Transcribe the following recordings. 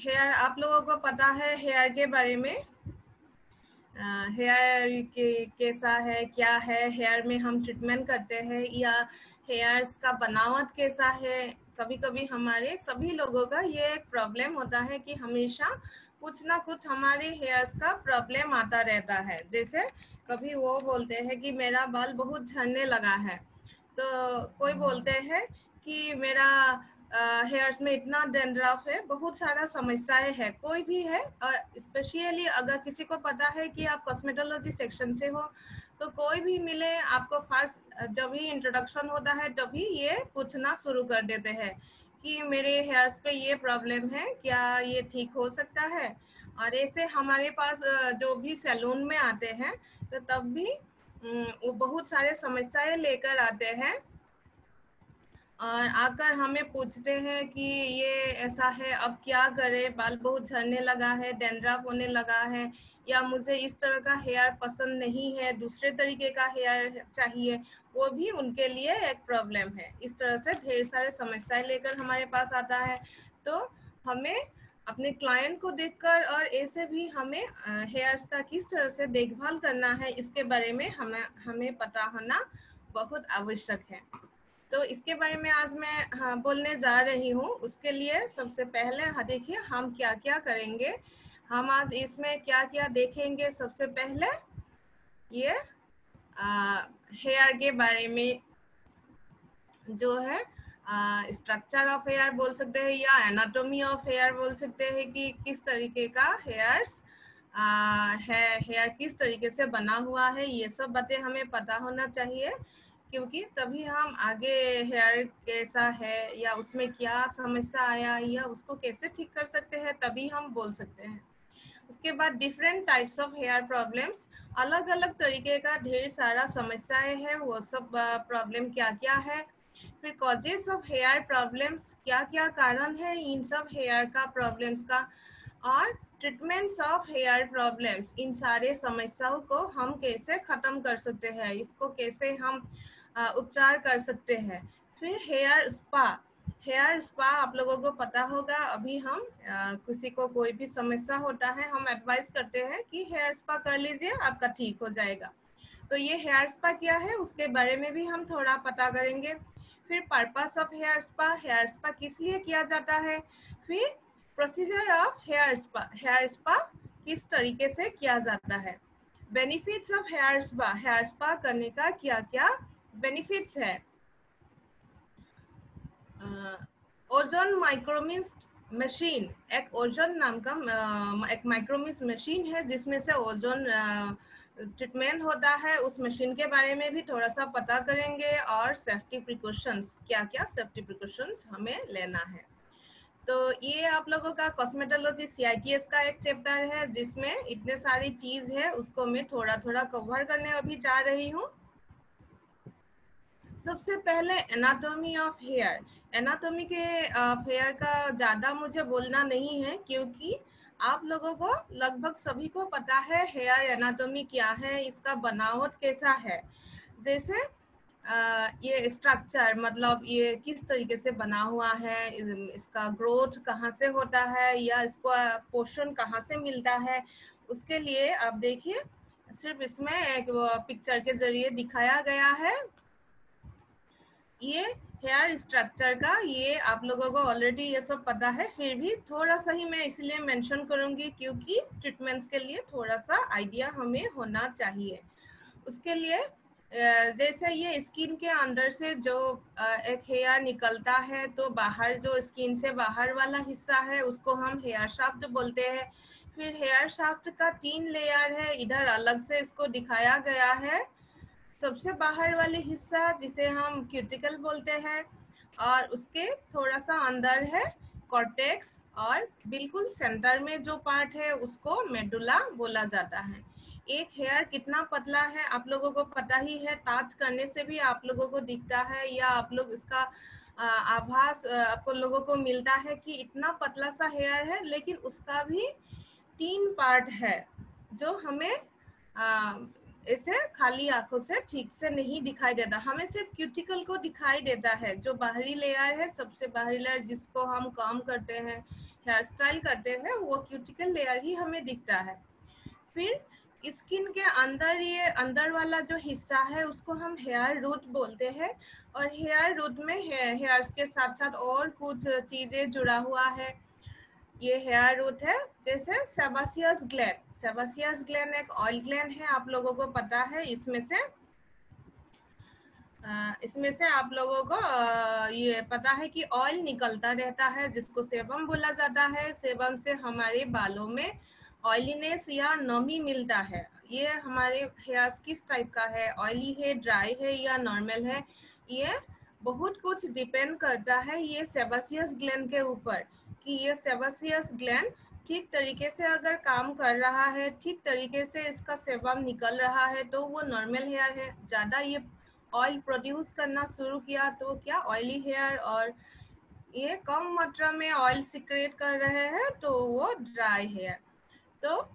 Hair, आप लोगों को पता है हेयर के बारे में, हेयर के कैसा है, क्या है, हेयर में हम ट्रीटमेंट करते हैं या हेयर्स का बनावट कैसा है। कभी कभी हमारे सभी लोगों का ये एक प्रॉब्लम होता है कि हमेशा कुछ ना कुछ हमारे हेयर्स का प्रॉब्लम आता रहता है। जैसे कभी वो बोलते हैं कि मेरा बाल बहुत झड़ने लगा है, तो कोई बोलते हैं कि मेरा हेयर्स में इतना डैंड्रफ है, बहुत सारा समस्याएं है, कोई भी है। और स्पेशली अगर किसी को पता है कि आप कॉस्मेटोलॉजी सेक्शन से हो, तो कोई भी मिले आपको फर्स्ट जब भी इंट्रोडक्शन होता है तभी ये पूछना शुरू कर देते हैं कि मेरे हेयर्स पे ये प्रॉब्लम है, क्या ये ठीक हो सकता है। और ऐसे हमारे पास जो भी सैलून में आते हैं तो तब भी वो बहुत सारे समस्याएं लेकर आते हैं और आकर हमें पूछते हैं कि ये ऐसा है, अब क्या करें, बाल बहुत झड़ने लगा है, डैंड्रफ होने लगा है, या मुझे इस तरह का हेयर पसंद नहीं है, दूसरे तरीके का हेयर चाहिए। वो भी उनके लिए एक प्रॉब्लम है। इस तरह से ढेर सारे समस्याएं लेकर हमारे पास आता है। तो हमें अपने क्लाइंट को देखकर और ऐसे भी हमें हेयर्स का किस तरह से देखभाल करना है, इसके बारे में हमें पता होना बहुत आवश्यक है। तो इसके बारे में आज मैं बोलने जा रही हूँ। उसके लिए सबसे पहले देखिए हम क्या क्या करेंगे। हम आज इसमें क्या क्या देखेंगे। सबसे पहले ये हेयर के बारे में जो है स्ट्रक्चर ऑफ हेयर बोल सकते हैं या एनाटॉमी ऑफ हेयर बोल सकते हैं कि किस तरीके का हेयर्स है, हेयर किस तरीके से बना हुआ है, ये सब बातें हमें पता होना चाहिए। क्योंकि तभी हम आगे हेयर कैसा है या उसमें क्या समस्या आया या उसको कैसे ठीक कर सकते हैं तभी हम बोल सकते हैं। उसके बाद different types of hair problems, अलग अलग तरीके का ढेर सारा समस्याएं हैं, वो सब प्रॉब्लम क्या क्या है। फिर कॉजेस ऑफ हेयर प्रॉब्लम्स, क्या क्या कारण है इन सब हेयर का प्रॉब्लम्स का। और ट्रीटमेंट्स ऑफ हेयर प्रॉब्लम्स, इन सारे समस्याओं को हम कैसे खत्म कर सकते हैं, इसको कैसे हम उपचार कर सकते हैं। फिर हेयर स्पा, हेयर स्पा आप लोगों को पता होगा। अभी हम किसी को कोई भी समस्या होता है हम एडवाइस करते हैं कि हेयर स्पा कर लीजिए, आपका ठीक हो जाएगा। तो ये हेयर स्पा क्या है उसके बारे में भी हम थोड़ा पता करेंगे। फिर पर्पस ऑफ हेयर स्पा किस लिए किया जाता है। फिर प्रोसीजर ऑफ हेयर स्पा किस तरीके से किया जाता है। बेनिफिट्स ऑफ हेयर स्पा करने का क्या क्या बेनिफिट्स है। ओजोन माइक्रोमिस्ट मशीन, एक ओजोन नाम का एक माइक्रोमिस्ट मशीन है जिसमें से ओजोन ट्रीटमेंट होता है। उस मशीन के बारे में भी थोड़ा सा पता करेंगे। और सेफ्टी प्रिकॉशंस, क्या क्या सेफ्टी प्रिकॉशंस हमें लेना है। तो ये आप लोगों का कॉस्मेटोलॉजी CITS का एक चैप्टर है जिसमें इतने सारी चीज है, उसको मैं थोड़ा थोड़ा कवर करने अभी जा रही हूँ। सबसे पहले एनाटॉमी ऑफ हेयर। एनाटॉमी के हेयर का ज़्यादा मुझे बोलना नहीं है क्योंकि आप लोगों को लगभग सभी को पता है हेयर एनाटॉमी क्या है, इसका बनावट कैसा है। जैसे ये स्ट्रक्चर, मतलब ये किस तरीके से बना हुआ है, इसका ग्रोथ कहाँ से होता है या इसको पोषण कहाँ से मिलता है। उसके लिए आप देखिए, सिर्फ इसमें एक पिक्चर के जरिए दिखाया गया है। ये हेयर स्ट्रक्चर का, ये आप लोगों को ऑलरेडी ये सब पता है, फिर भी थोड़ा सा ही मैं इसलिए मेंशन करूंगी क्योंकि ट्रीटमेंट्स के लिए थोड़ा सा आइडिया हमें होना चाहिए। उसके लिए जैसे ये स्किन के अंदर से जो एक हेयर निकलता है, तो बाहर जो स्किन से बाहर वाला हिस्सा है उसको हम हेयर शाफ्ट बोलते हैं। फिर हेयर शाफ्ट का 3 लेयर है, इधर अलग से इसको दिखाया गया है। सबसे बाहर वाले हिस्सा जिसे हम क्यूटिकल बोलते हैं, और उसके थोड़ा सा अंदर है कॉर्टेक्स, और बिल्कुल सेंटर में जो पार्ट है उसको मेडुला बोला जाता है। एक हेयर कितना पतला है आप लोगों को पता ही है, टच करने से भी आप लोगों को दिखता है या आप लोग इसका आभास आपको लोगों को मिलता है कि इतना पतला सा हेयर है। लेकिन उसका भी 3 पार्ट है जो हमें इसे खाली आंखों से ठीक से नहीं दिखाई देता, हमें सिर्फ क्यूटिकल को दिखाई देता है। जो बाहरी लेयर है, सबसे बाहरी लेयर जिसको हम काम करते हैं, हेयर स्टाइल करते हैं, वो क्यूटिकल लेयर ही हमें दिखता है। फिर स्किन के अंदर, ये अंदर वाला जो हिस्सा है उसको हम हेयर रूट बोलते हैं। और हेयर रूट में हेयर्स के साथ साथ और कुछ चीजें जुड़ा हुआ है। ये हेयर रूट है, जैसे सेबासियस ग्लैंड। सेबासियस ग्लैंड एक ऑयल ग्लैंड है, आप लोगों को पता है। इसमें से आप लोगों को ये पता है कि ऑयल निकलता रहता है, जिसको सेबम बोला जाता है। सेबम से हमारे बालों में ऑयलीनेस या नमी मिलता है। ये हमारे हेयर्स किस टाइप का है, ऑयली है, ड्राई है या नॉर्मल है, ये बहुत कुछ डिपेंड करता है ये सेबासियस ग्लैंड के ऊपर, कि ये सेबासियस ग्लैंड ठीक तरीके से अगर काम कर रहा है, ठीक तरीके से इसका सेबम निकल रहा है, तो वो नॉर्मल हेयर है। ज़्यादा ये ऑयल प्रोड्यूस करना शुरू किया तो क्या ऑयली हेयर, और ये कम मात्रा में ऑयल सिक्रेट कर रहे हैं तो वो ड्राई हेयर। तो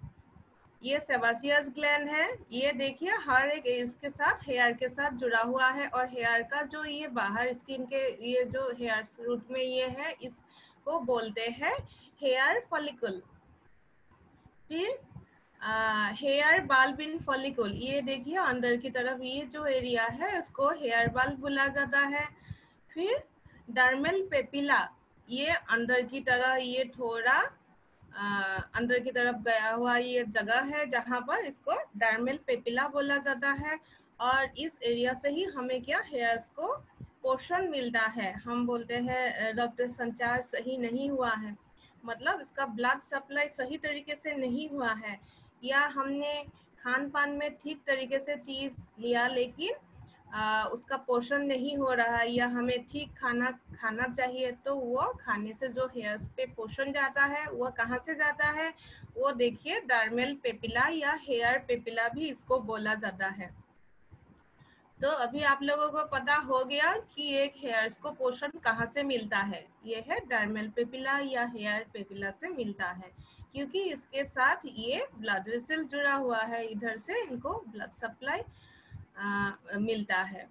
ये सेबासियस ग्लैंड है, ये देखिए हर एक इसके साथ, हेयर के साथ जुड़ा हुआ है। और हेयर का जो ये बाहर स्किन के ये जो हेयर रूट में ये है, इसको बोलते हैं हेयर फॉलिकल। फिर हेयर बाल्ब इन फॉलिकल, ये देखिए अंदर की तरफ ये जो एरिया है इसको हेयर बाल्ब बोला जाता है। फिर डर्मल पेपिला, ये अंदर की तरह ये थोड़ा अंदर की तरफ गया हुआ ये जगह है जहाँ पर इसको डर्मल पेपिला बोला जाता है। और इस एरिया से ही हमें क्या, हेयर्स को पोषण मिलता है। हम बोलते हैं रक्त संचार सही नहीं हुआ है, मतलब इसका ब्लड सप्लाई सही तरीके से नहीं हुआ है, या हमने खान पान में ठीक तरीके से चीज़ लिया लेकिन उसका पोषण नहीं हो रहा है, या हमें ठीक खाना खाना चाहिए, तो वो खाने से जो हेयर्स पे पोषण जाता है वो कहाँ से जाता है, वो देखिए डर्मल पेपिला या हेयर पेपिला भी इसको बोला जाता है। तो अभी आप लोगों को पता हो गया कि एक हेयर्स को पोषण कहाँ से मिलता है, ये है डर्मल पेपिला या हेयर पेपिला से मिलता है, क्योंकि इसके साथ ये ब्लड वेसल जुड़ा हुआ है, इधर से इनको ब्लड सप्लाई मिलता है।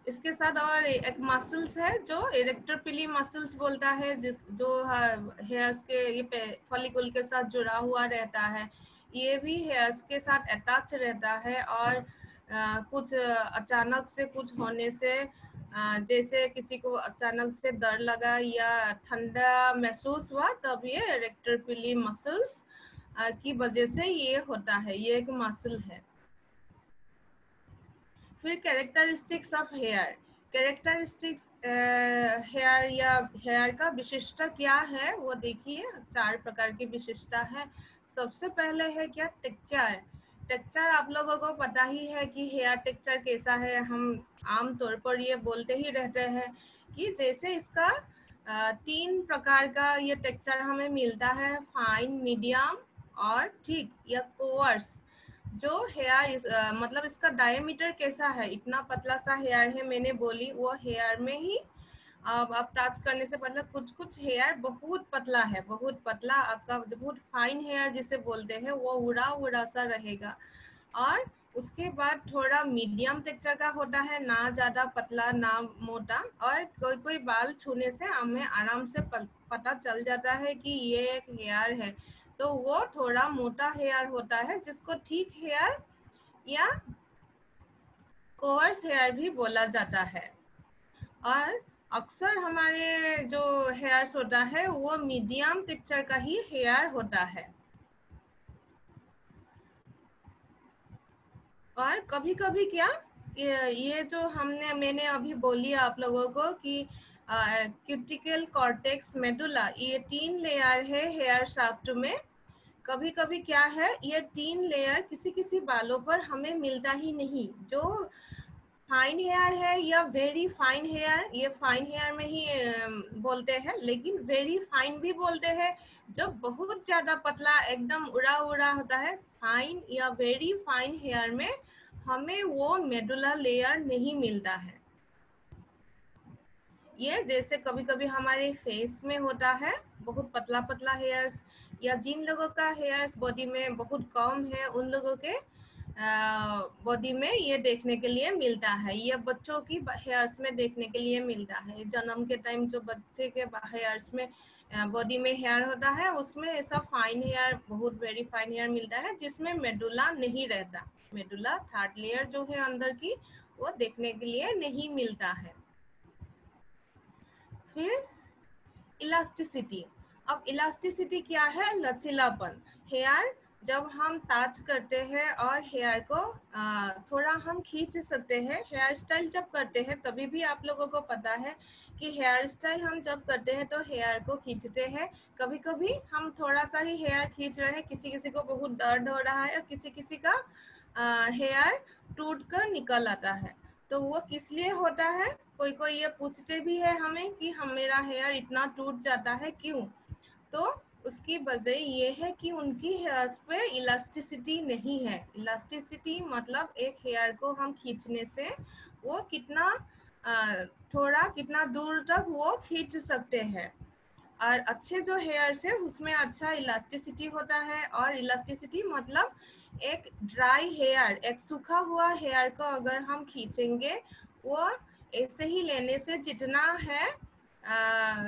इसके साथ और एक मसल्स है जो इरेक्टर पिली मसल्स बोलता है, जिस जो हेयर्स के ये फॉलिकल के साथ जुड़ा हुआ रहता है, ये भी हेयर्स के साथ अटैच रहता है। और कुछ अचानक से कुछ होने से, जैसे किसी को अचानक से डर लगा या ठंडा महसूस हुआ, तब ये इरेक्टर पिली मसल्स की वजह से ये होता है, ये एक मसल है। फिर characteristics of hair, characteristics hair या हेयर का विशिष्टता क्या है, वो देखिए 4 प्रकार की विशिष्टता है। सबसे पहले है क्या, टेक्सचर। टेक्सचर आप लोगों को पता ही है कि हेयर टेक्सचर कैसा है, हम आम तौर पर ये बोलते ही रहते हैं कि जैसे इसका 3 प्रकार का ये टेक्सचर हमें मिलता है, फाइन, मीडियम और थिक या कोअर्स। जो हेयर मतलब इसका डायमीटर कैसा है, इतना पतला सा हेयर है, मैंने बोली वो हेयर में ही अब टच करने से पहले कुछ कुछ हेयर बहुत पतला है, बहुत पतला, आपका बहुत फाइन हेयर जिसे बोलते हैं वो उड़ा उड़ा सा रहेगा। और उसके बाद थोड़ा मीडियम टेक्सचर का होता है, ना ज़्यादा पतला ना मोटा, और कोई कोई बाल छूने से हमें आराम से पता चल जाता है कि ये एक हेयर है, तो वो थोड़ा मोटा हेयर होता है, जिसको ठीक हेयर या कोअर्स हेयर भी बोला जाता है। और अक्सर हमारे जो हेयर्स होता है वो मीडियम टेक्सचर का ही हेयर होता है। और कभी कभी क्या, ये जो मैंने अभी बोली आप लोगों को कि क्यूटिकल कॉर्टेक्स मेडुला, ये 3 लेयर है हेयर शाफ्ट में। कभी कभी क्या है, ये 3 लेयर किसी किसी बालों पर हमें मिलता ही नहीं। जो फाइन हेयर है या वेरी फाइन हेयर, ये फाइन हेयर में ही बोलते हैं, लेकिन वेरी फाइन भी बोलते हैं। जो बहुत ज्यादा पतला एकदम उड़ा उड़ा होता है, फाइन या वेरी फाइन हेयर में हमें वो मेडुला लेयर नहीं मिलता है। ये जैसे कभी कभी हमारे फेस में होता है बहुत पतला पतला हेयर्स, या जिन लोगों का हेयर्स बॉडी में बहुत कम है उन लोगों के बॉडी में ये देखने के लिए मिलता है। ये बच्चों की हेयर्स में देखने के लिए मिलता है। जन्म के टाइम जो बच्चे के हेयर्स में बॉडी में हेयर होता है उसमें ऐसा फाइन हेयर, बहुत वेरी फाइन हेयर मिलता है जिसमें मेडुला नहीं रहता। मेडुला थर्ड लेयर जो है अंदर की वो देखने के लिए नहीं मिलता है। फिर इलास्टिसिटी। अब इलास्टिसिटी क्या है? लचीलापन। हेयर जब हम टच करते हैं और हेयर को थोड़ा हम खींच सकते हैं। हेयर स्टाइल जब करते हैं तभी भी आप लोगों को पता है कि हेयर स्टाइल हम जब करते हैं तो हेयर को खींचते हैं। कभी कभी हम थोड़ा सा ही हेयर खींच रहे हैं, किसी किसी को बहुत दर्द हो रहा है और किसी किसी का हेयर टूट कर निकल आता है। तो वो किस लिए होता है? कोई कोई ये पूछते भी है हमें कि हम मेरा हेयर इतना टूट जाता है क्यों? तो उसकी वजह ये है कि उनकी हेयर्स पे इलास्टिसिटी नहीं है। इलास्टिसिटी मतलब एक हेयर को हम खींचने से वो कितना थोड़ा कितना दूर तक वो खींच सकते हैं। और अच्छे जो हेयर्स है उसमें अच्छा इलास्टिसिटी होता है। और इलास्टिसिटी मतलब एक ड्राई हेयर, एक सूखा हुआ हेयर को अगर हम खींचेंगे वो ऐसे ही लेने से जितना है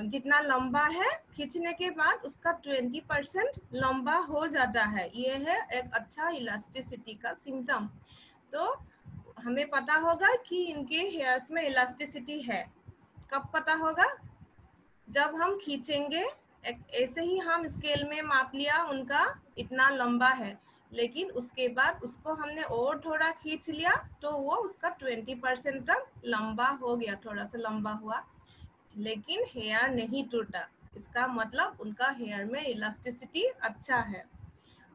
जितना लंबा है खींचने के बाद उसका 20% लंबा हो जाता है। ये है एक अच्छा इलास्टिसिटी का सिम्टम। तो हमें पता होगा कि इनके हेयर्स में इलास्टिसिटी है। कब पता होगा? जब हम खींचेंगे। ऐसे ही हम स्केल में माप लिया उनका इतना लंबा है, लेकिन उसके बाद उसको हमने और थोड़ा खींच लिया तो वो उसका 20% तक लंबा हो गया, थोड़ा सा लंबा हुआ, लेकिन हेयर नहीं टूटा। इसका मतलब उनका हेयर में इलास्टिसिटी अच्छा है।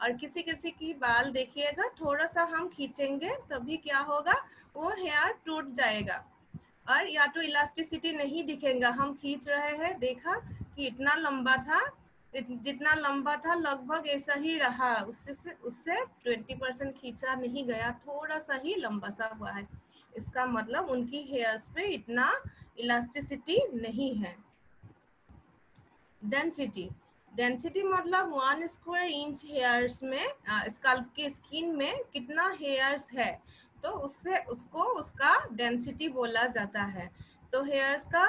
और किसी किसी की बाल देखिएगा थोड़ा सा हम खींचेंगे तभी क्या होगा, वो हेयर टूट जाएगा। और या तो इलास्टिसिटी नहीं दिखेगा, हम खींच रहे हैं देखा कि इतना लंबा था, जितना लंबा था लगभग ऐसा ही रहा, उससे 20% खींचा नहीं गया, थोड़ा सा ही लंबा सा हुआ है। इसका मतलब उनकी हेयर्स पे इतना इलास्टिसिटी नहीं है। डेंसिटी। डेंसिटी मतलब 1 स्क्वायर इंच हेयर्स में स्कल्प के स्किन में कितना हेयर्स है, तो उससे उसको उसका डेंसिटी बोला जाता है। तो हेयर्स का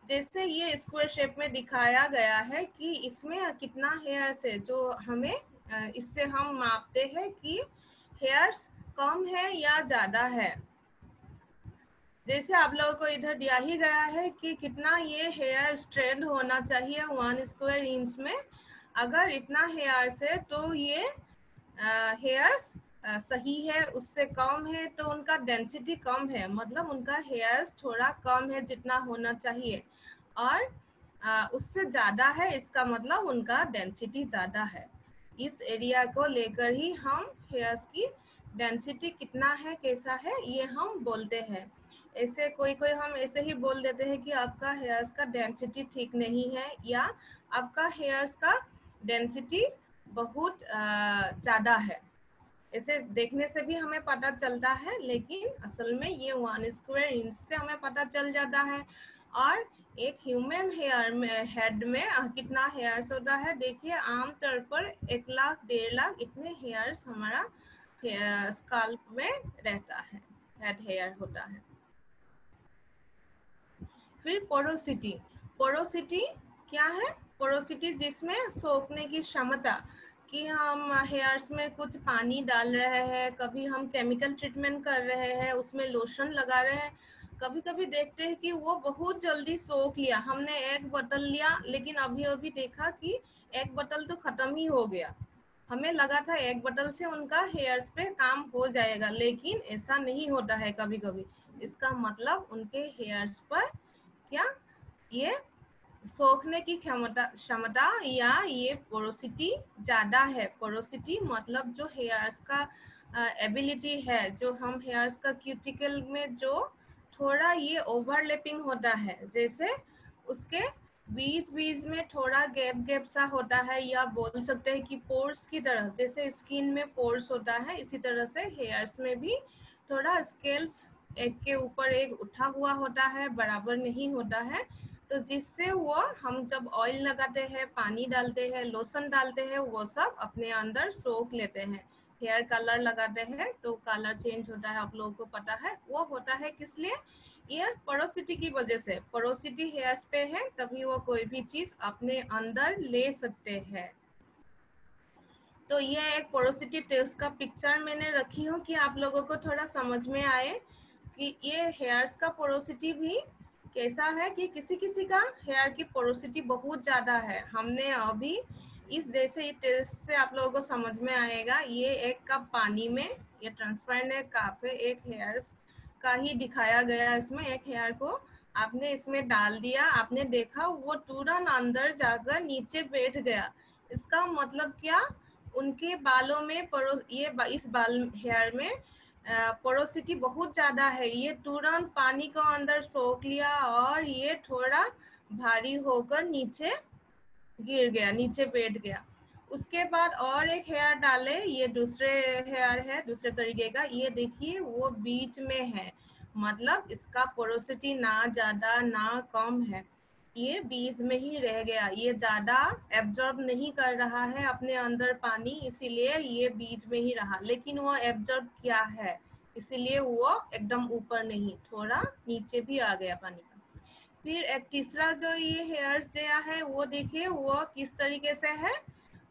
जैसे ये स्क्वायर शेप में दिखाया गया है कि इसमें कितना हेयर्स है, जो हमें इससे हम मापते हैं कि हेयर्स कम है या ज़्यादा है। जैसे आप लोगों को इधर दिया ही गया है कि कितना ये हेयर स्ट्रेंड होना चाहिए 1 स्क्वायर इंच में। अगर इतना हेयर्स है तो ये हेयर्स सही है, उससे कम है तो उनका डेंसिटी कम है, मतलब उनका हेयर्स थोड़ा कम है जितना होना चाहिए। और उससे ज़्यादा है इसका मतलब उनका डेंसिटी ज़्यादा है। इस एरिया को लेकर ही हम हेयर्स की डेंसिटी कितना है कैसा है ये हम बोलते हैं। ऐसे कोई कोई हम ऐसे ही बोल देते हैं कि आपका हेयर्स का डेंसिटी ठीक नहीं है, या आपका हेयर्स का डेंसिटी बहुत ज़्यादा है। इसे देखने से भी हमें पता चलता है, लेकिन असल में ये 1 स्क्वायर इंच से हमें पता चल जाता है। और एक ह्यूमन हेयर में हेड में कितना हेयर्स होता है देखिए, आमतौर पर 1 लाख 1.5 लाख इतने हेयर्स हमारा स्कल्प में रहता है, हेड हेयर होता है। फिर पोरोसिटी। पोरोसिटी क्या है? पोरोसिटी जिसमें सोखने की क्षमता, कि हम हेयर्स में कुछ पानी डाल रहे हैं, कभी हम केमिकल ट्रीटमेंट कर रहे हैं, उसमें लोशन लगा रहे हैं, कभी कभी देखते हैं कि वो बहुत जल्दी सोख लिया। हमने 1 बोतल लिया लेकिन अभी अभी देखा कि 1 बोतल तो खत्म ही हो गया। हमें लगा था 1 बोतल से उनका हेयर्स पे काम हो जाएगा, लेकिन ऐसा नहीं होता है कभी कभी। इसका मतलब उनके हेयर्स पर क्या ये सोखने की क्षमता या ये पोरोसिटी ज्यादा है। पोरोसिटी मतलब जो हेयर्स का एबिलिटी है, जो हम हेयर्स का क्यूटिकल में जो थोड़ा ये ओवरलैपिंग होता है, जैसे उसके बीच बीच में थोड़ा गैप गैप सा होता है, या बोल सकते हैं कि पोर्स की तरह, जैसे स्किन में पोर्स होता है इसी तरह से हेयर्स में भी थोड़ा स्केल्स एक के ऊपर एक उठा हुआ होता है, बराबर नहीं होता है। तो जिससे वो हम जब ऑयल लगाते हैं, पानी डालते हैं, लोशन डालते हैं, वो सब अपने अंदर सोख लेते हैं। हेयर कलर लगाते हैं तो कलर चेंज होता है, आप लोगों को पता है। वो होता है किस लिए? ये पोरोसिटी की वजह से। पोरोसिटी हेयर्स पे है तभी वो कोई भी चीज अपने अंदर ले सकते हैं। तो ये एक पोरोसिटी टेस्ट का पिक्चर मैंने रखी हूँ कि आप लोगों को थोड़ा समझ में आए कि ये हेयर्स का पोरोसिटी भी कैसा है। कि किसी किसी का हेयर की पोरोसिटी बहुत ज़्यादा है। हमने अभी इस जैसे टेस्ट से आप लोगों को समझ में आएगा। ये एक कप पानी में, ये ट्रांसपेरेंट कप है, एक हेयर्स का ही दिखाया गया। इसमें एक हेयर को आपने इसमें डाल दिया, आपने देखा वो तुरंत अंदर जाकर नीचे बैठ गया। इसका मतलब क्या? उनके बालों में इस बाल हेयर में पोरोसिटी बहुत ज़्यादा है। ये तुरंत पानी को अंदर सोख लिया और ये थोड़ा भारी होकर नीचे गिर गया, नीचे बैठ गया। उसके बाद और एक हेयर डाले, ये दूसरे हेयर है, दूसरे तरीके का। ये देखिए वो बीच में है, मतलब इसका पोरोसिटी ना ज़्यादा ना कम है, ये बीच में ही रह गया। ये ज़्यादा एब्जॉर्ब नहीं कर रहा है अपने अंदर पानी, इसीलिए ये बीच में ही रहा। लेकिन वो एब्जॉर्ब किया है, इसीलिए वो एकदम ऊपर नहीं, थोड़ा नीचे भी आ गया पानी का। फिर एक तीसरा जो ये हेयर्स दिया है वो देखिए वो किस तरीके से है।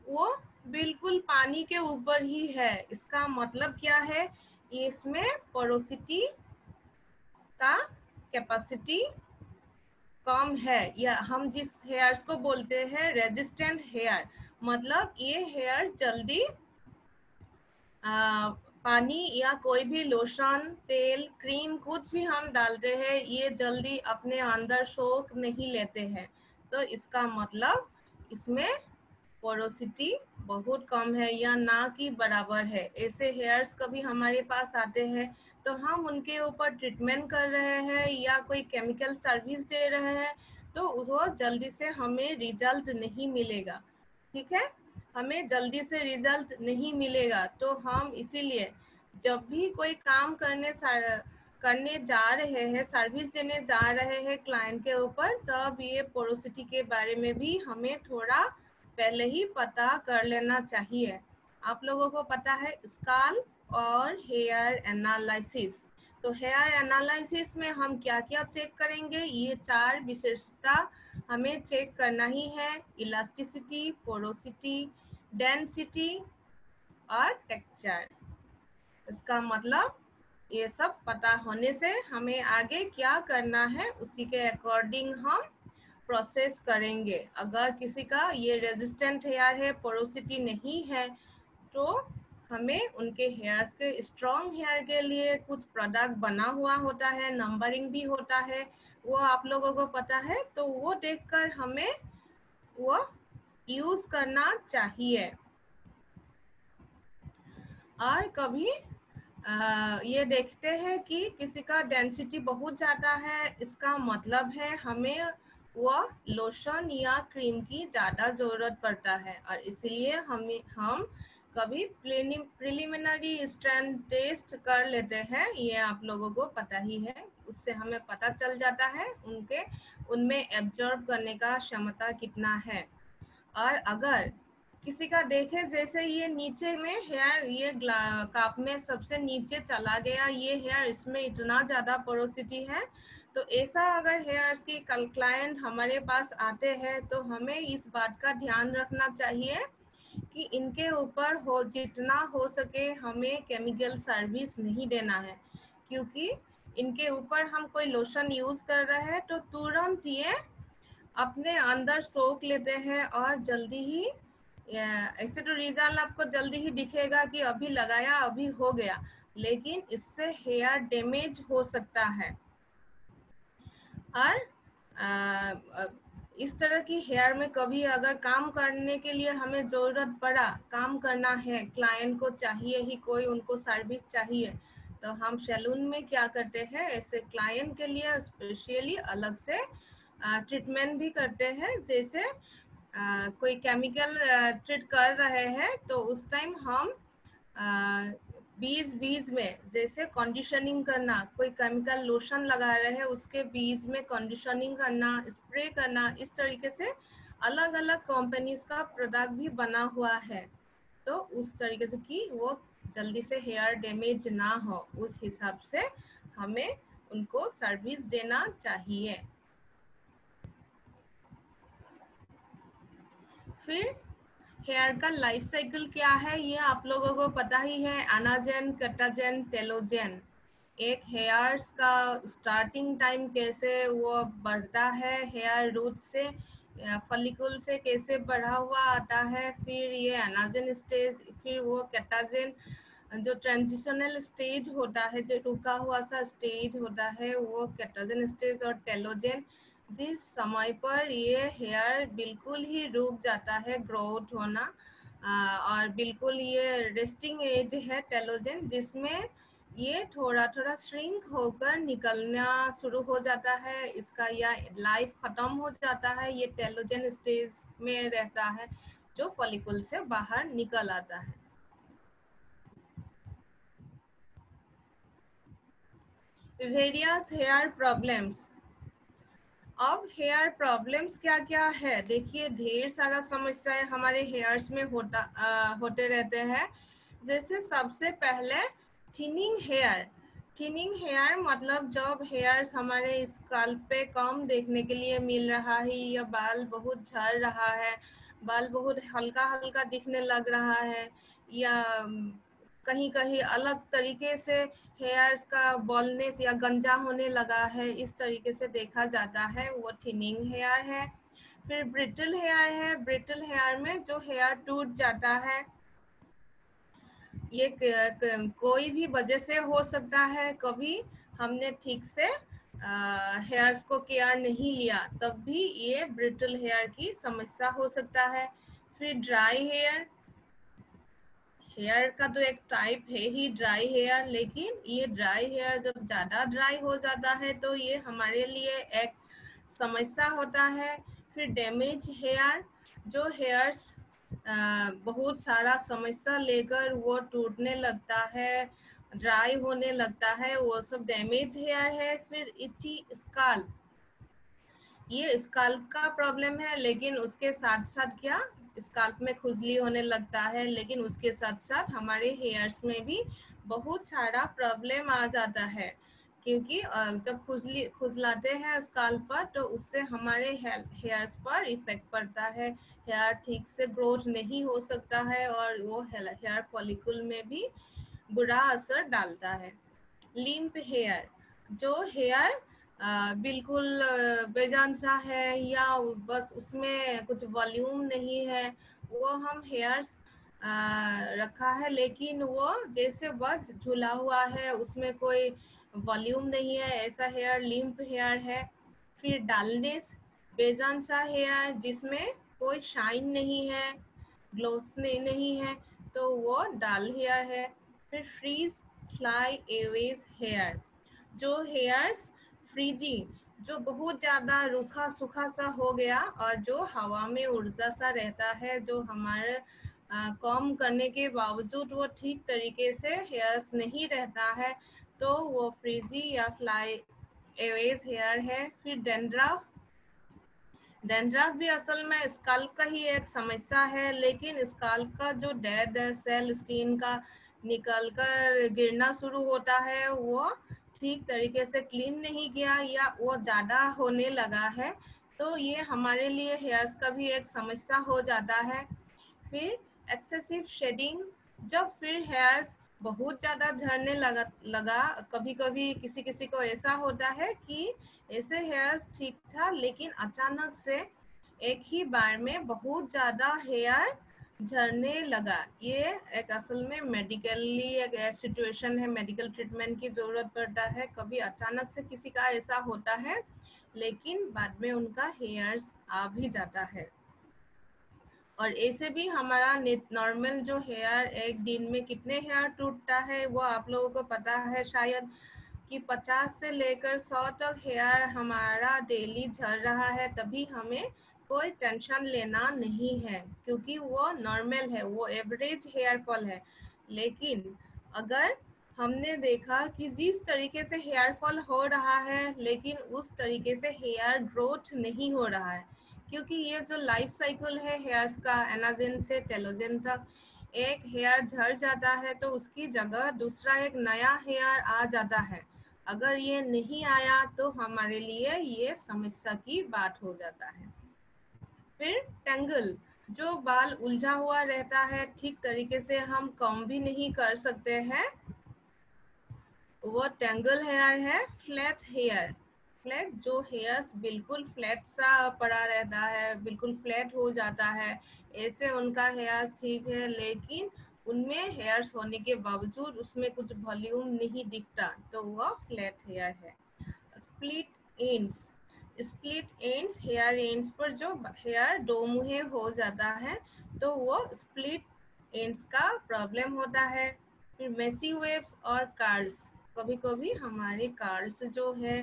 वो बिल्कुल पानी के ऊपर ही है। इसका मतलब क्या है? इसमें पोरोसिटी का कैपेसिटी कम है, या हम जिस हेयर्स को बोलते हैं रेजिस्टेंट हेयर, मतलब ये हेयर जल्दी पानी या कोई भी लोशन, तेल, क्रीम कुछ भी हम डालते हैं, ये जल्दी अपने अंदर सोख नहीं लेते हैं। तो इसका मतलब इसमें पोरोसिटी बहुत कम है या ना की बराबर है। ऐसे हेयर्स कभी हमारे पास आते हैं तो हम उनके ऊपर ट्रीटमेंट कर रहे हैं या कोई केमिकल सर्विस दे रहे हैं, तो वो जल्दी से हमें रिजल्ट नहीं मिलेगा। ठीक है, हमें जल्दी से रिजल्ट नहीं मिलेगा। तो हम इसीलिए जब भी कोई काम करने जा रहे हैं, सर्विस देने जा रहे हैं क्लाइंट के ऊपर, तब ये पोरोसिटी के बारे में भी हमें थोड़ा पहले ही पता कर लेना चाहिए। आप लोगों को पता है स्काल और हेयर एनालिसिस। तो हेयर एनालिसिस में हम क्या क्या चेक करेंगे? ये 4 विशेषता हमें चेक करना ही है: इलास्टिसिटी, पोरोसिटी, डेंसिटी और टेक्सचर। इसका मतलब ये सब पता होने से हमें आगे क्या करना है उसी के अकॉर्डिंग हम प्रोसेस करेंगे। अगर किसी का ये रेजिस्टेंट हेयर है, पोरोसिटी नहीं है, तो हमें उनके हेयर्स के स्ट्रॉन्ग हेयर के लिए कुछ प्रोडक्ट बना हुआ होता है, नंबरिंग भी होता है, वो आप लोगों को पता है। तो वो देखकर हमें वो यूज करना चाहिए। और कभी ये देखते हैं कि किसी का डेंसिटी बहुत ज़्यादा है, इसका मतलब है हमें वो लोशन या क्रीम की ज़्यादा ज़रूरत पड़ता है। और इसलिए हम कभी प्रिलिमिनरी स्ट्रेंथ टेस्ट कर लेते हैं, ये आप लोगों को पता ही है। उससे हमें पता चल जाता है उनमें एब्जॉर्ब करने का क्षमता कितना है। और अगर किसी का देखे जैसे ये नीचे में हेयर, ये कप में सबसे नीचे चला गया ये हेयर, इसमें इतना ज़्यादा पोरोसिटी है, तो ऐसा अगर हेयर्स की क्लाइंट हमारे पास आते हैं तो हमें इस बात का ध्यान रखना चाहिए कि इनके ऊपर जितना हो सके हमें केमिकल सर्विस नहीं देना है। क्योंकि इनके ऊपर हम कोई लोशन यूज़ कर रहे हैं तो तुरंत ये अपने अंदर सोख लेते हैं और जल्दी ही, ऐसे तो रिजल्ट आपको जल्दी ही दिखेगा कि अभी लगाया अभी हो गया, लेकिन इससे हेयर डैमेज हो सकता है। और इस तरह की हेयर में कभी अगर काम करने के लिए हमें ज़रूरत पड़ा, काम करना है, क्लाइंट को चाहिए ही कोई उनको सर्विस चाहिए, तो हम सैलून में क्या करते हैं, ऐसे क्लाइंट के लिए स्पेशली अलग से ट्रीटमेंट भी करते हैं। जैसे कोई केमिकल ट्रीट कर रहे हैं तो उस टाइम हम बीज बीज में जैसे कंडीशनिंग करना, कोई केमिकल लोशन लगा रहे हैं उसके बीज में कंडीशनिंग करना, स्प्रे करना, इस तरीके से अलग अलग कंपनीज का प्रोडक्ट भी बना हुआ है। तो उस तरीके से कि वो जल्दी से हेयर डैमेज ना हो, उस हिसाब से हमें उनको सर्विस देना चाहिए। फिर हेयर का लाइफ साइकिल क्या है ये आप लोगों को पता ही है, एनाजेन, केटाजेन, टेलोजेन। एक हेयर्स का स्टार्टिंग टाइम कैसे वो बढ़ता है, हेयर रूट से फॉलिकल से कैसे बढ़ा हुआ आता है, फिर ये एनाजेन स्टेज, फिर वो केटाजेन जो ट्रांजिशनल स्टेज होता है, जो रुका हुआ सा स्टेज होता है, वो केटाजेन स्टेज, और टेलोजेन जिस समय पर ये हेयर बिल्कुल ही रुक जाता है ग्रोथ होना, और बिल्कुल ये रेस्टिंग एज है टेलोजेन, जिसमें ये थोड़ा थोड़ा श्रिंक होकर निकलना शुरू हो जाता है इसका, या लाइफ खत्म हो जाता है, ये टेलोजेन स्टेज में रहता है जो फॉलिकल से बाहर निकल आता है। Various hair problems. अब हेयर प्रॉब्लम्स क्या क्या है, देखिए ढेर सारा समस्याएं हमारे हेयर्स में होते रहते हैं। जैसे सबसे पहले थिनिंग हेयर। थिनिंग हेयर मतलब जब हेयर्स हमारे स्काल्प पे कम देखने के लिए मिल रहा है, या बाल बहुत झड़ रहा है, बाल बहुत हल्का हल्का दिखने लग रहा है, या कहीं कहीं अलग तरीके से हेयर्स का बॉलनेस या गंजा होने लगा है, इस तरीके से देखा जाता है, वो थिनिंग हेयर है। फिर ब्रिटल हेयर है। ब्रिटल हेयर में जो हेयर टूट जाता है, ये कोई भी वजह से हो सकता है, कभी हमने ठीक से हेयर्स को केयर नहीं लिया, तब भी ये ब्रिटल हेयर की समस्या हो सकता है। फिर ड्राई हेयर। हेयर का तो एक टाइप है ही ड्राई हेयर, लेकिन ये ड्राई हेयर जब ज़्यादा ड्राई हो जाता है तो ये हमारे लिए एक समस्या होता है। फिर डैमेज हेयर, जो हेयर्स बहुत सारा समस्या लेकर वो टूटने लगता है, ड्राई होने लगता है, वो सब डैमेज हेयर है। फिर इची स्काल्प, ये स्काल्प का प्रॉब्लम है, लेकिन उसके साथ साथ क्या, स्काल्प में खुजली होने लगता है, लेकिन उसके साथ साथ हमारे हेयर्स में भी बहुत सारा प्रॉब्लम आ जाता है, क्योंकि जब खुजलाते हैं स्काल्प पर तो उससे हमारे हेयर्स पर इफेक्ट पड़ता है, हेयर ठीक से ग्रोथ नहीं हो सकता है, और वो हेयर फॉलिकल में भी बुरा असर डालता है। लिम्प हेयर, जो हेयर बिल्कुल बेजान सा है, या बस उसमें कुछ वॉल्यूम नहीं है, वो हम हेयर्स रखा है लेकिन वो जैसे बस झूला हुआ है, उसमें कोई वॉल्यूम नहीं है, ऐसा हेयर लिम्प हेयर है। फिर डालनेस, बेजान सा हेयर जिसमें कोई शाइन नहीं है, ग्लोस नहीं है, तो वो डाल हेयर है। फिर फ्रीज फ्लाई एवेज हेयर, जो हेयर्स फ्रीजी, जो बहुत ज़्यादा रूखा सूखा सा हो गया और जो हवा में उड़ता सा रहता है, जो हमारे कम करने के बावजूद वो ठीक तरीके से हेयर्स नहीं रहता है, तो वो फ्रीजी या फ्लाई एवेज हेयर है। फिर डेंड्रफ। डेंड्रफ भी असल में स्काल्प का ही एक समस्या है, लेकिन स्काल्प का जो डेड सेल स्किन का निकल कर गिरना शुरू होता है, वो ठीक तरीके से क्लीन नहीं किया या वो ज़्यादा होने लगा है, तो ये हमारे लिए हेयर्स का भी एक समस्या हो जाता है। फिर एक्सेसिव शेडिंग, जब फिर हेयर्स बहुत ज़्यादा झड़ने लगा, कभी कभी किसी किसी को ऐसा होता है कि ऐसे हेयर्स ठीक था, लेकिन अचानक से एक ही बार में बहुत ज़्यादा हेयर झड़ने लगा। ये एक असल में मेडिकली एक सिचुएशन है, मेडिकल ट्रीटमेंट की ज़रूरत पड़ता है, कभी अचानक से किसी का ऐसा होता है, लेकिन बाद में उनका हेयर्स आ भी जाता है। और ऐसे भी हमारा नॉर्मल जो हेयर, एक दिन में कितने हेयर टूटता है वो आप लोगों को पता है शायद, कि 50 से लेकर 100 तक हेयर हमारा डेली झड़ रहा है, तभी हमें कोई टेंशन लेना नहीं है, क्योंकि वो नॉर्मल है, वो एवरेज हेयर फॉल है। लेकिन अगर हमने देखा कि जिस तरीके से हेयर फॉल हो रहा है लेकिन उस तरीके से हेयर ग्रोथ नहीं हो रहा है, क्योंकि ये जो लाइफ साइकिल है हेयर्स का, एनाजेन से टेलोजेन तक, एक हेयर झड़ जाता है तो उसकी जगह दूसरा एक नया हेयर आ जाता है। अगर ये नहीं आया तो हमारे लिए ये समस्या की बात हो जाता है। फिर टेंगल, जो बाल उलझा हुआ रहता है, ठीक तरीके से हम कॉम भी नहीं कर सकते हैं, वो टेंगल हेयर है। फ्लैट हेयर, फ्लैट जो हेयर्स बिल्कुल फ्लैट सा पड़ा रहता है, बिल्कुल फ्लैट हो जाता है, ऐसे उनका हेयर्स ठीक है, लेकिन उनमें हेयर्स होने के बावजूद उसमें कुछ वॉल्यूम नहीं दिखता, तो वो फ्लैट हेयर है। Split ends, split ends, hair ends पर जो हेयर दो मुहे हो जाता है तो वो स्प्लिट एंड्स का प्रॉब्लम होता है। फिर मेसी वेव्स और कार्ल्स, कभी कभी हमारे कार्ल्स जो है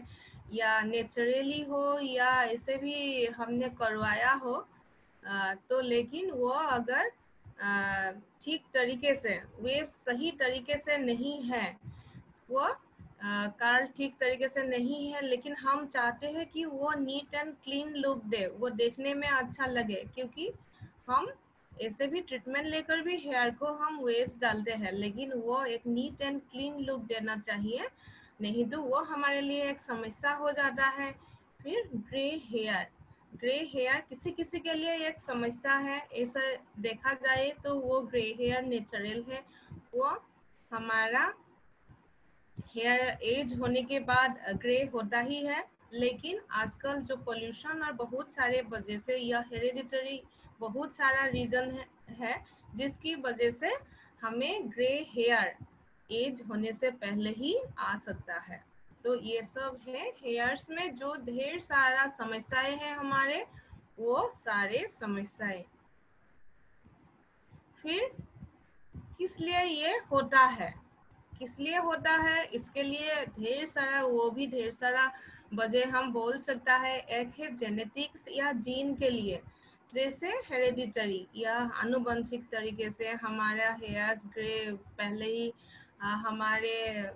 या नेचुरली हो या ऐसे भी हमने करवाया हो, तो लेकिन वो अगर ठीक तरीके से वेव सही तरीके से नहीं है, वो कार्ल ठीक तरीके से नहीं है, लेकिन हम चाहते हैं कि वो नीट एंड क्लीन लुक दे, वो देखने में अच्छा लगे, क्योंकि हम ऐसे भी ट्रीटमेंट लेकर भी हेयर को हम वेव्स डालते हैं, लेकिन वो एक नीट एंड क्लीन लुक देना चाहिए, नहीं तो वो हमारे लिए एक समस्या हो जाता है। फिर ग्रे हेयर, ग्रे हेयर किसी किसी के लिए एक समस्या है, ऐसा देखा जाए तो वो ग्रे हेयर नेचुरल है, वो हमारा हेयर एज होने के बाद ग्रे होता ही है, लेकिन आजकल जो पोल्यूशन और बहुत सारे वजह से या हेरिडिटरी बहुत सारा रीजन है जिसकी वजह से हमें ग्रे हेयर एज होने से पहले ही आ सकता है। तो ये सब है हेयर्स में जो ढेर सारा समस्याएं हैं हमारे, वो सारे समस्याएं। फिर किस लिए ये होता है, किस लिए होता है, इसके लिए ढेर सारा, वो भी ढेर सारा वजह हम बोल सकता है। एक है जेनेटिक्स या जीन के लिए, जैसे हेरेडिटरी या आनुवंशिक तरीके से हमारा हेयर्स ग्रे पहले ही हमारे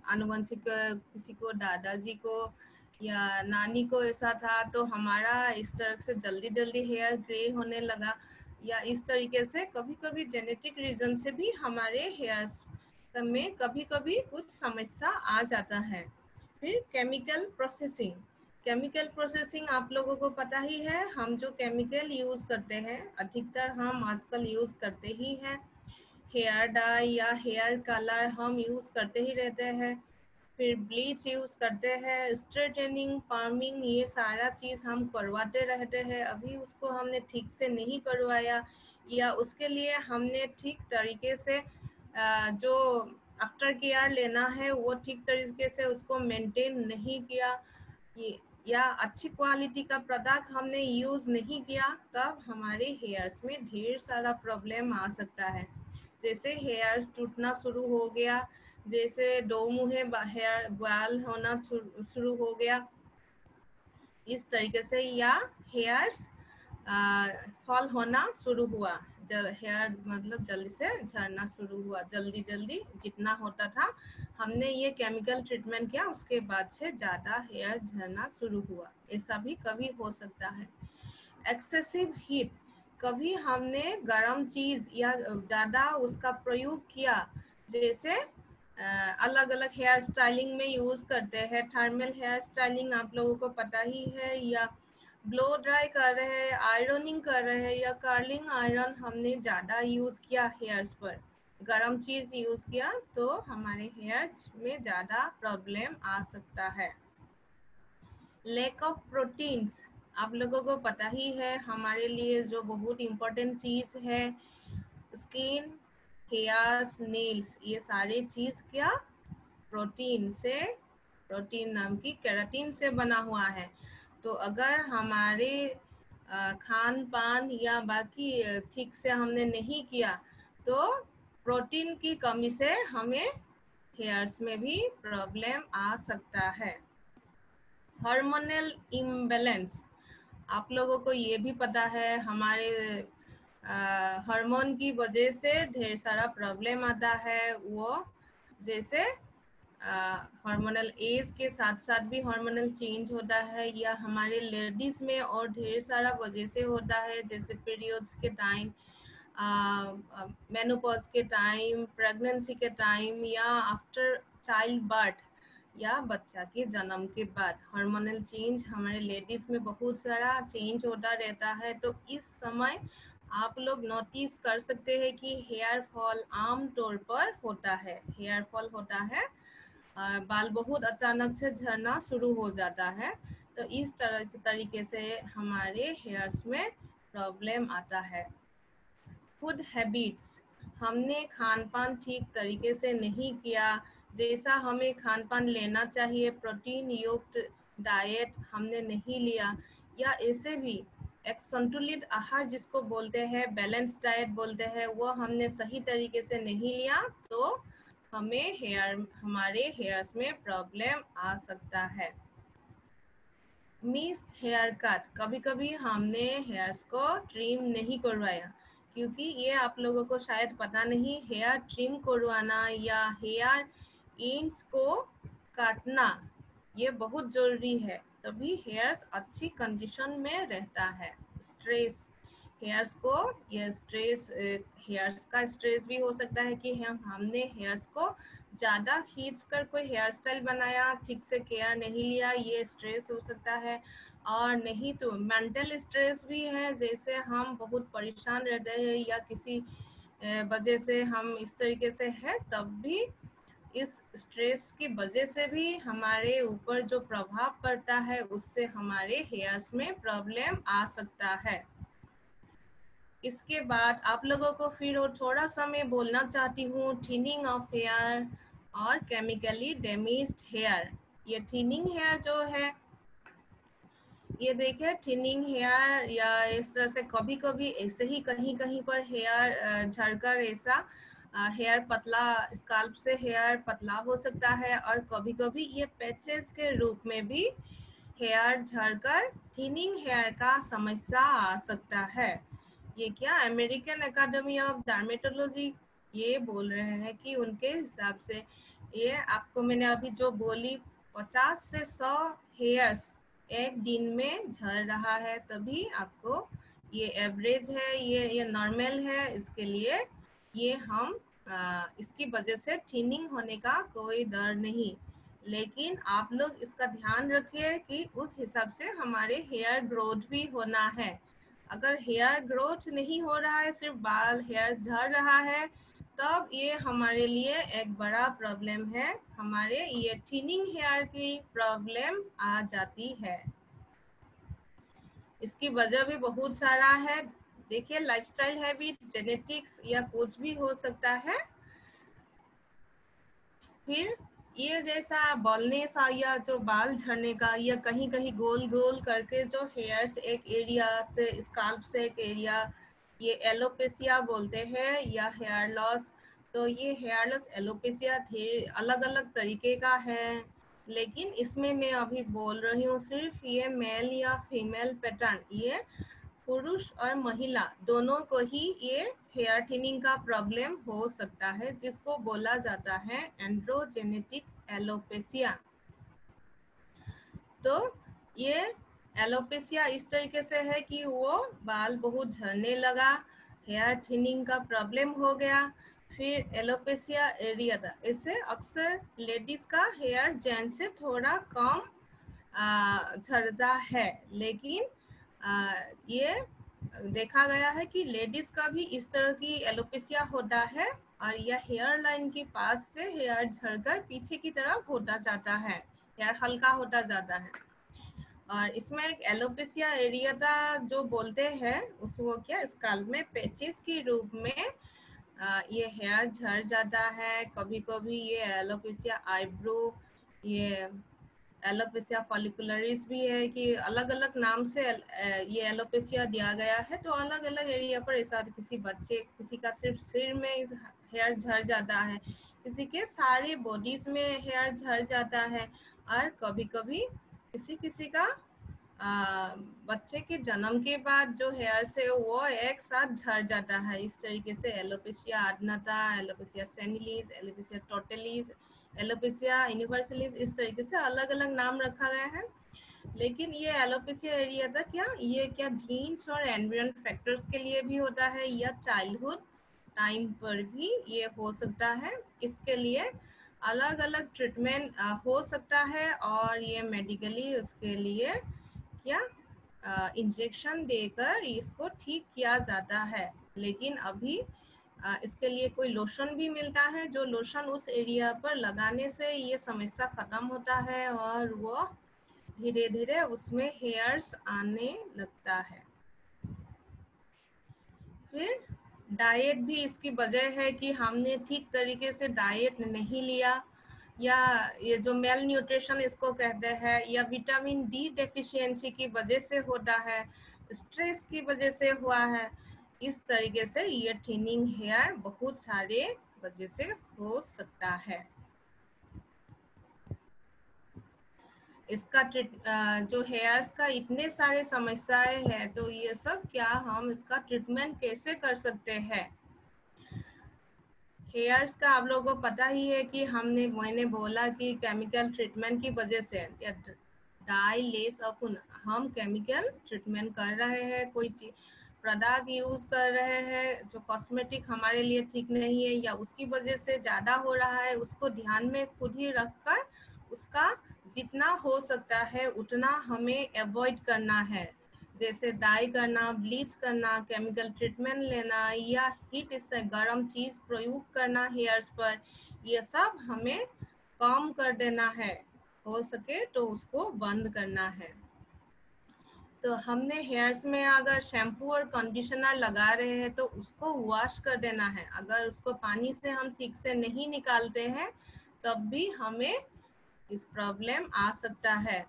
आनुवंशिक किसी को, दादाजी को या नानी को ऐसा था तो हमारा इस तरह से जल्दी जल्दी हेयर ग्रे होने लगा, या इस तरीके से कभी कभी जेनेटिक रीजन से भी हमारे हेयर्स में कभी कभी कुछ समस्या आ जाता है। फिर केमिकल प्रोसेसिंग, केमिकल प्रोसेसिंग आप लोगों को पता ही है, हम जो केमिकल यूज करते हैं अधिकतर हम आजकल यूज करते ही हैं, हेयर डाई या हेयर कलर हम यूज करते ही रहते हैं, फिर ब्लीच यूज करते हैं, स्ट्रेटनिंग, पार्मिंग, ये सारा चीज हम करवाते रहते हैं। अभी उसको हमने ठीक से नहीं करवाया या उसके लिए हमने ठीक तरीके से जो आफ्टर केयर लेना है वो ठीक तरीके से उसको मेंटेन नहीं किया, या अच्छी क्वालिटी का प्रोडक्ट हमने यूज नहीं किया, तब हमारे हेयर्स में ढेर सारा प्रॉब्लम आ सकता है। जैसे हेयर्स टूटना शुरू हो गया, जैसे दो मुहे हेयर बाल होना शुरू हो गया इस तरीके से, या हेयर्स फॉल होना शुरू हुआ, हेयर मतलब जल्दी से झड़ना शुरू हुआ, जल्दी जल्दी जितना होता था हमने ये केमिकल ट्रीटमेंट किया उसके बाद से ज़्यादा हेयर झड़ना शुरू हुआ, ऐसा भी कभी हो सकता है। एक्सेसिव हीट, कभी हमने गर्म चीज़ या ज़्यादा उसका प्रयोग किया, जैसे अलग अलग हेयर स्टाइलिंग में यूज़ करते हैं, थर्मल हेयर स्टाइलिंग आप लोगों को पता ही है, या ब्लो ड्राई कर रहे हैं, आयरनिंग कर रहे हैं, या कर्लिंग आयरन हमने ज़्यादा यूज़ किया हेयर्स पर, गर्म चीज़ यूज़ किया तो हमारे हेयर्स में ज़्यादा प्रॉब्लम आ सकता है। लैक ऑफ प्रोटीन्स, आप लोगों को पता ही है हमारे लिए जो बहुत इम्पोर्टेंट चीज़ है, स्किन, हेयर्स, नेल्स, ये सारे चीज़ क्या प्रोटीन से, प्रोटीन नाम की केराटिन से बना हुआ है। तो अगर हमारे खान पान या बाकी ठीक से हमने नहीं किया तो प्रोटीन की कमी से हमें हेयर्स में भी प्रॉब्लम आ सकता है। हार्मोनल इम्बैलेंस, आप लोगों को ये भी पता है हमारे हार्मोन की वजह से ढेर सारा प्रॉब्लम आता है, वो जैसे हार्मोनल एज के साथ साथ भी हार्मोनल चेंज होता है, या हमारे लेडीज में और ढेर सारा वजह से होता है, जैसे पीरियड्स के टाइम, मेनोपॉज के टाइम, प्रेगनेंसी के टाइम, या आफ्टर चाइल्ड बर्थ, या बच्चा के जन्म के बाद हार्मोनल चेंज हमारे लेडीज में बहुत सारा चेंज होता रहता है। तो इस समय आप लोग नोटिस कर सकते हैं कि हेयर फॉल आम तौर पर होता है, हेयर फॉल होता है, बाल बहुत अचानक से झड़ना शुरू हो जाता है। तो इस तरह के तरीके से हमारे हेयर्स में प्रॉब्लम आता है। फूड हैबिट्स, हमने खान पान ठीक तरीके से नहीं किया, जैसा हमें खान पान लेना चाहिए, प्रोटीन युक्त डाइट हमने नहीं लिया, या ऐसे भी एक संतुलित आहार जिसको बोलते हैं, बैलेंस डाइट बोलते हैं, वो हमने सही तरीके से नहीं लिया, तो हमारे हेयर्स में प्रॉब्लम आ सकता है। मिस्ड हेयर कट, कभी कभी हमने हेयर्स को ट्रिम नहीं करवाया, क्योंकि ये आप लोगों को शायद पता नहीं, हेयर ट्रिम करवाना या हेयर एंड्स को काटना ये बहुत जरूरी है, तभी हेयर्स अच्छी कंडीशन में रहता है। स्ट्रेस, हेयर्स को ये स्ट्रेस, हेयर्स का स्ट्रेस भी हो सकता है कि हमने हेयर्स को ज़्यादा खींच कर कोई हेयर स्टाइल बनाया, ठीक से केयर नहीं लिया, ये स्ट्रेस हो सकता है। और नहीं तो मेंटल स्ट्रेस भी है, जैसे हम बहुत परेशान रहते हैं या किसी वजह से हम इस तरीके से है, तब भी इस स्ट्रेस की वजह से भी हमारे ऊपर जो प्रभाव पड़ता है उससे हमारे हेयर्स में प्रॉब्लम आ सकता है। इसके बाद आप लोगों को फिर थोड़ा सा मैं बोलना चाहती हूँ थिनिंग ऑफ हेयर और केमिकली डैमेज्ड हेयर। ये थिनिंग हेयर जो है, ये देखिए थिनिंग हेयर, या इस तरह से कभी कभी ऐसे ही कहीं कहीं पर हेयर झड़कर ऐसा हेयर पतला, स्काल्प से हेयर पतला हो सकता है, और कभी कभी ये पैचेस के रूप में भी हेयर झड़कर थिनिंग हेयर का समस्या आ सकता है। ये क्या अमेरिकन एकेडमी ऑफ डर्मेटोलॉजी ये बोल रहे हैं कि उनके हिसाब से ये आपको मैंने अभी जो बोली 50 से 100 हेयर्स एक दिन में झड़ रहा है, तभी आपको ये एवरेज है, ये नॉर्मल है, इसके लिए ये हम इसकी वजह से थिनिंग होने का कोई डर नहीं, लेकिन आप लोग इसका ध्यान रखिए कि उस हिसाब से हमारे हेयर ग्रोथ भी होना है। अगर हेयर ग्रोथ नहीं हो रहा है, सिर्फ बाल हेयर झड़ रहा है, तब ये हमारे लिए एक बड़ा प्रॉब्लम है, हमारे ये थिनिंग हेयर की प्रॉब्लम आ जाती है। इसकी वजह भी बहुत सारा है, देखिए लाइफस्टाइल हैबिट, जेनेटिक्स, या कुछ भी हो सकता है। फिर ये जैसा बॉलनेस या जो बाल झड़ने का, या कहीं कहीं गोल गोल करके जो हेयर्स एक एरिया से स्काल्प से एक एरिया, ये एलोपेसिया बोलते हैं, या हेयर लॉस। तो ये हेयर लॉस एलोपेसिया ढेर अलग अलग तरीके का है, लेकिन इसमें मैं अभी बोल रही हूँ सिर्फ ये मेल या फीमेल पैटर्न, ये पुरुष और महिला दोनों को ही ये हेयर थिनिंग का प्रॉब्लम हो सकता है, जिसको बोला जाता है एंड्रोजेनेटिक एलोपेसिया। तो ये एलोपेसिया इस तरीके से है कि वो बाल बहुत झड़ने लगा, हेयर थिनिंग का प्रॉब्लम हो गया, फिर एलोपेसिया एरियाटा। इससे अक्सर लेडीज का हेयर जेंट्स से थोड़ा कम झड़ता है, लेकिन ये देखा गया है कि लेडीज का भी इस तरह की एलोपेसिया होता है, और यह हेयर लाइन के पास से हेयर झड़कर पीछे की तरफ होता जाता है, हेयर हल्का होता जाता है। और इसमें एक एलोपेसिया एरियाटा जो बोलते हैं उसको क्या स्काल्प में पैचेस के रूप में ये हेयर झड़ जाता है। कभी कभी ये एलोपेसिया आईब्रो, ये एलोपेसिया फॉलिकुलरिस भी है, कि अलग अलग नाम से ये एलोपेसिया दिया गया है। तो अलग अलग एरिया पर ऐसा, किसी बच्चे, किसी का सिर्फ सिर में हेयर झड़ जाता है, किसी के सारे बॉडीज में हेयर झड़ जाता है, और कभी कभी किसी किसी का बच्चे के जन्म के बाद जो हेयर्स है वो एक साथ झड़ जाता है। इस तरीके से alopecia आडनता, alopecia सेनिलिस, alopecia totalis, alopecia universalis, इस तरीके से अलग अलग नाम रखा गया है। लेकिन ये एलोपेशिया एरियाटा क्या जीन्स और एनवायरमेंट फैक्टर्स के लिए भी होता है या चाइल्डहुड टाइम पर भी ये हो सकता है। इसके लिए अलग अलग ट्रीटमेंट हो सकता है और ये मेडिकली उसके लिए क्या इंजेक्शन देकर इसको ठीक किया जाता है। लेकिन अभी इसके लिए कोई लोशन भी मिलता है, जो लोशन उस एरिया पर लगाने से ये समस्या खत्म होता है और वो धीरे धीरे उसमें हेयर्स आने लगता है। फिर डाइट भी इसकी वजह है कि हमने ठीक तरीके से डाइट नहीं लिया, या ये जो मेल न्यूट्रिशन इसको कहते हैं, या विटामिन डी डेफिशिएंसी की वजह से होता है, स्ट्रेस की वजह से हुआ है। इस तरीके से ये थिनिंग हेयर बहुत सारे वजह से हो सकता है। इसका जो हेयर्स का इतने सारे समस्याएं हैं, तो ये सब क्या हम इसका ट्रीटमेंट कैसे कर सकते हैं। हेयर्स का आप लोगों को पता ही है कि मैंने बोला कि केमिकल ट्रीटमेंट की वजह से या डाई लेस अपन हम केमिकल ट्रीटमेंट कर रहे हैं, कोई चीज प्रोडक्ट यूज कर रहे हैं जो कॉस्मेटिक हमारे लिए ठीक नहीं है या उसकी वजह से ज़्यादा हो रहा है, उसको ध्यान में खुद ही रखकर उसका जितना हो सकता है उतना हमें अवॉइड करना है। जैसे डाई करना, ब्लीच करना, केमिकल ट्रीटमेंट लेना या हीट से गर्म चीज़ प्रयोग करना हेयर्स पर, ये सब हमें कम कर देना है। हो सके तो उसको बंद करना है। तो हमने हेयर्स में अगर शैम्पू और कंडीशनर लगा रहे हैं तो उसको वॉश कर देना है। अगर उसको पानी से हम ठीक से नहीं निकालते हैं तब भी हमें इस प्रॉब्लम आ सकता है।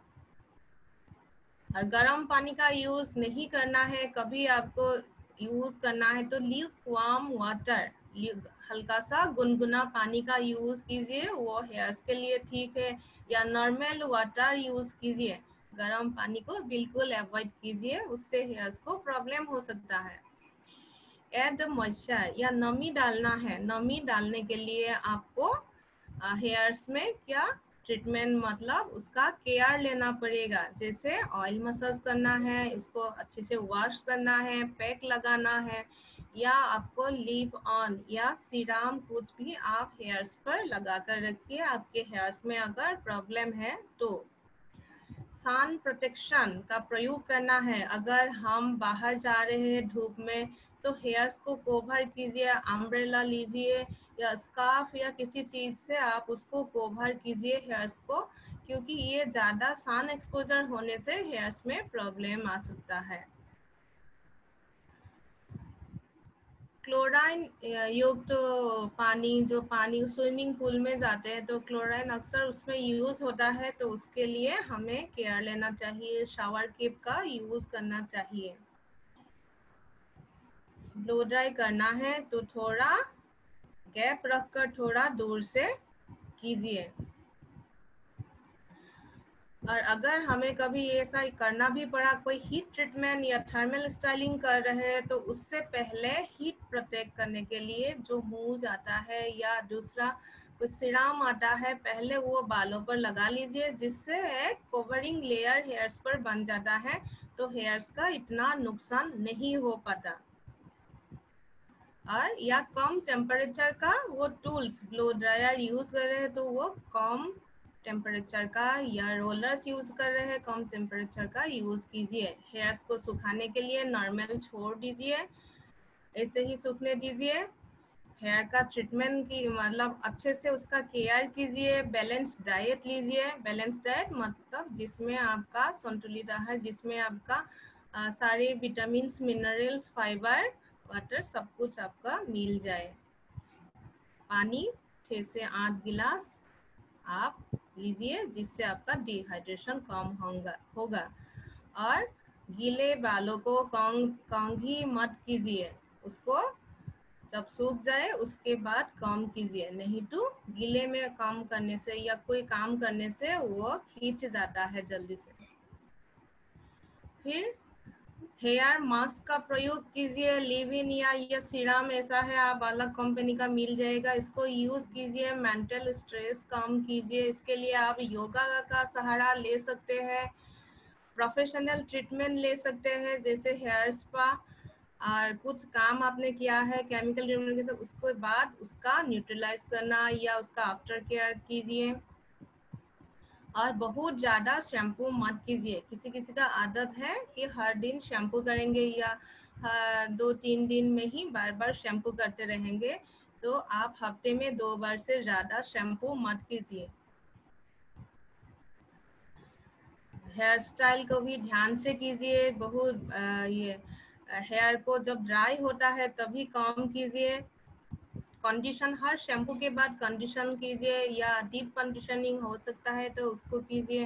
और गर्म पानी का यूज नहीं करना है। कभी आपको यूज करना है तो ल्यूकवार्म वाटर, हल्का सा गुनगुना पानी का यूज कीजिए, वो हेयर्स के लिए ठीक है। या नॉर्मल वाटर यूज कीजिए, गर्म पानी को बिल्कुल अवॉइड कीजिए, उससे हेयर्स को प्रॉब्लम हो सकता है। एड मॉइस्चर या नमी डालना है। नमी डालने के लिए आपको हेयर्स में क्या ट्रीटमेंट मतलब उसका केयर लेना पड़ेगा। जैसे ऑयल मसाज करना है, इसको अच्छे से वॉश करना है, पैक लगाना है, या आपको लीव ऑन या सीरम कुछ भी आप हेयर्स पर लगा कर रखिए आपके हेयर्स में अगर प्रॉब्लम है तो। सन प्रोटेक्शन का प्रयोग करना है। अगर हम बाहर जा रहे हैं धूप में तो हेयर्स को कवर कीजिए, अम्ब्रेला लीजिए या स्कार्फ या किसी चीज़ से आप उसको कवर कीजिए हेयर्स को, क्योंकि ये ज़्यादा सन एक्सपोजर होने से हेयर्स में प्रॉब्लम आ सकता है। क्लोराइन युक्त तो पानी, जो पानी स्विमिंग पूल में जाते हैं तो क्लोराइन अक्सर उसमें यूज़ होता है, तो उसके लिए हमें केयर लेना चाहिए। शावर कैप का यूज़ करना चाहिए। ब्लो ड्राई करना है तो थोड़ा गैप रखकर थोड़ा दूर से कीजिए। और अगर हमें कभी ऐसा करना भी पड़ा, कोई हीट ट्रीटमेंट या थर्मल स्टाइलिंग कर रहे हैं, तो उससे पहले हीट प्रोटेक्ट करने के लिए जो मूव आता है या दूसरा कोई सीरम आता है, पहले वो बालों पर लगा लीजिए, जिससे एक कवरिंग लेयर हेयर्स पर बन जाता है, तो हेयर्स का इतना नुकसान नहीं हो पाता। और या कम टेम्परेचर का वो टूल्स, ब्लो ड्रायर यूज कर रहे हैं तो वो कम टेम्परेचर का, या रोलर्स यूज कर रहे हैं कम टेम्परेचर का यूज कीजिए। हेयर्स को सुखाने के लिए नॉर्मल छोड़ दीजिए, ऐसे ही सूखने दीजिए। हेयर का ट्रीटमेंट की मतलब अच्छे से उसका केयर कीजिए। बैलेंस डाइट लीजिए। बैलेंस डाइट मतलब जिसमें आपका संतुलित आहार, जिसमें आपका सारे विटामिन, मिनरल्स, फाइबर, वाटर सब कुछ आपका मिल जाए। पानी 6 से 8 गिलास आप लीजिए, जिससे आपका डिहाइड्रेशन कम होगा। और गीले बालों को कंघी मत कीजिए, उसको जब सूख जाए उसके बाद कम कीजिए, नहीं तो गीले में काम करने से या कोई काम करने से वो खींच जाता है जल्दी से। फिर हेयर मास्क का प्रयोग कीजिए, लिव इन या ये सीरम ऐसा है, आप अलग कंपनी का मिल जाएगा, इसको यूज़ कीजिए, मेंटल स्ट्रेस कम कीजिए। इसके लिए आप योगा का सहारा ले सकते हैं, प्रोफेशनल ट्रीटमेंट ले सकते हैं जैसे हेयर स्पा, और कुछ काम आपने किया है केमिकल रिमूवल के साथ, उसके बाद उसका न्यूट्रलाइज करना या उसका आफ्टर केयर कीजिए। और बहुत ज़्यादा शैम्पू मत कीजिए। किसी किसी का आदत है कि हर दिन शैम्पू करेंगे या 2-3 दिन में ही बार बार शैम्पू करते रहेंगे, तो आप हफ्ते में 2 बार से ज़्यादा शैम्पू मत कीजिए। हेयर स्टाइल को भी ध्यान से कीजिए। बहुत ये हेयर को जब ड्राई होता है तभी कम कीजिए। कंडीशन हर शैम्पू के बाद कंडीशन कीजिए, या डीप कंडीशनिंग हो सकता है तो उसको कीजिए।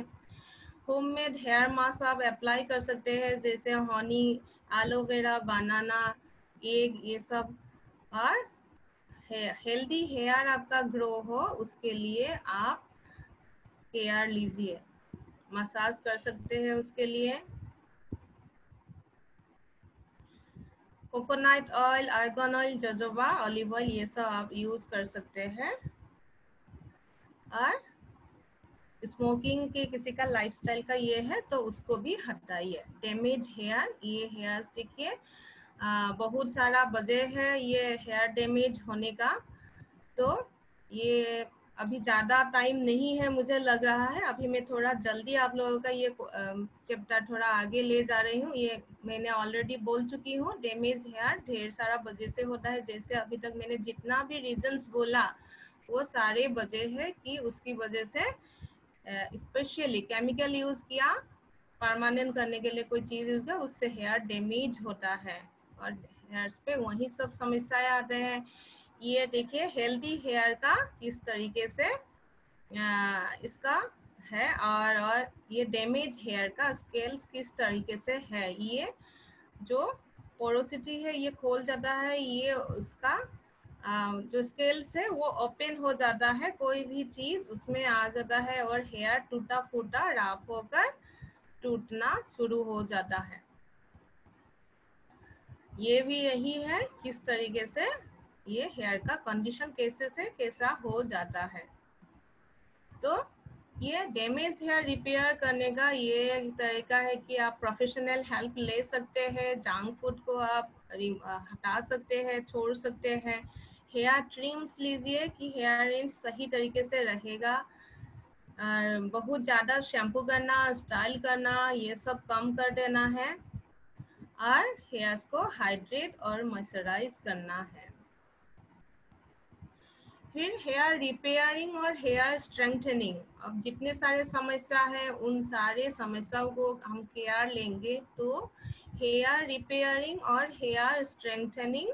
होममेड हेयर मास्क आप अप्लाई कर सकते हैं जैसे हनी, एलोवेरा, बनाना, एग, ये सब। और हेल्दी हेयर आपका ग्रो हो उसके लिए आप केयर लीजिए, मसाज कर सकते हैं उसके लिए। Coconut oil, argan oil, jojoba, olive oil, ये सब आप यूज़ कर सकते हैं। और स्मोकिंग के किसी का लाइफस्टाइल का ये है तो उसको भी हटाइए। डैमेज हेयर, ये हेयर्स देखिए बहुत सारा वजह है ये हेयर डैमेज होने का। तो ये अभी ज़्यादा टाइम नहीं है मुझे लग रहा है, अभी मैं थोड़ा जल्दी आप लोगों का ये चैप्टर थोड़ा आगे ले जा रही हूँ। ये मैंने ऑलरेडी बोल चुकी हूँ, डैमेज हेयर ढेर सारा वजह से होता है। जैसे अभी तक मैंने जितना भी रीजंस बोला वो सारे वजह है कि उसकी वजह से स्पेशली केमिकल यूज़ किया, परमानेंट करने के लिए कोई चीज़ यूज़ किया, उससे हेयर डैमेज होता है और हेयर्स पे वही सब समस्याएं आते हैं। ये देखिए हेल्दी हेयर का किस तरीके से इसका है, और ये डैमेज हेयर का स्केल्स किस तरीके से है। ये जो पोरोसिटी है ये खोल जाता है, ये उसका जो स्केल्स है वो ओपन हो जाता है, कोई भी चीज उसमें आ जाता है और हेयर टूटा फूटा राफ होकर टूटना शुरू हो जाता है। ये भी यही है किस तरीके से ये हेयर का कंडीशन कैसे से कैसा हो जाता है। तो ये डैमेज हेयर रिपेयर करने का ये एक तरीका है कि आप प्रोफेशनल हेल्प ले सकते हैं। जंक फूड को आप हटा सकते हैं, छोड़ सकते हैं। हेयर ट्रिम्स लीजिए कि हेयर रेंज सही तरीके से रहेगा। और बहुत ज़्यादा शैम्पू करना, स्टाइल करना, ये सब कम कर देना है। और हेयर्स को हाइड्रेट और मॉइस्चराइज करना है। फिर हेयर रिपेयरिंग और हेयर स्ट्रेंथनिंग। अब जितने सारे समस्या है उन सारे समस्याओं को हम केयर लेंगे तो हेयर रिपेयरिंग और हेयर स्ट्रेंथनिंग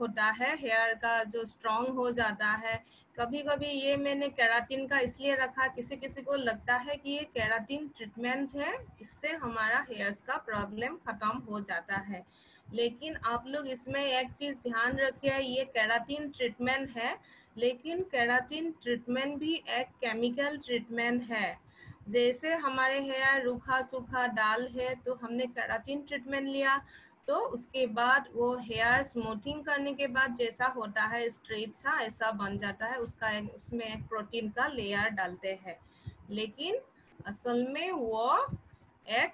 होता है, हेयर का जो स्ट्रॉन्ग हो जाता है। कभी कभी ये मैंने केराटिन का इसलिए रखा, किसी किसी को लगता है कि ये केराटिन ट्रीटमेंट है, इससे हमारा हेयर्स का प्रॉब्लम खत्म हो जाता है। लेकिन आप लोग इसमें एक चीज़ ध्यान रखिए, ये केराटिन ट्रीटमेंट है, लेकिन केराटिन ट्रीटमेंट भी एक केमिकल ट्रीटमेंट है। जैसे हमारे हेयर रूखा सूखा डाल है तो हमने केराटिन ट्रीटमेंट लिया, तो उसके बाद वो हेयर स्मूथिंग करने के बाद जैसा होता है स्ट्रेट सा ऐसा बन जाता है, उसका उसमें एक प्रोटीन का लेयर डालते हैं, लेकिन असल में वो एक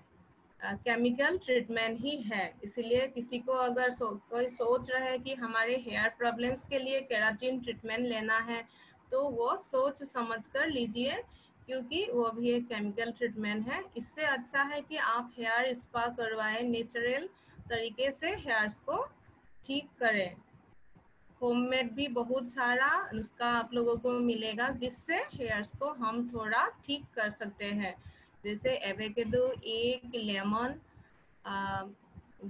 केमिकल ट्रीटमेंट ही है। इसलिए किसी को अगर कोई सोच रहा है कि हमारे हेयर प्रॉब्लम्स के लिए केराटिन ट्रीटमेंट लेना है तो वो सोच समझ कर लीजिए, क्योंकि वो भी एक केमिकल ट्रीटमेंट है। इससे अच्छा है कि आप हेयर स्पा करवाएं, नेचुरल तरीके से हेयर्स को ठीक करें। होममेड भी बहुत सारा नुस्खा आप लोगों को मिलेगा जिससे हेयर्स को हम थोड़ा ठीक कर सकते हैं, जैसे एवोकाडो, एग, लेमन,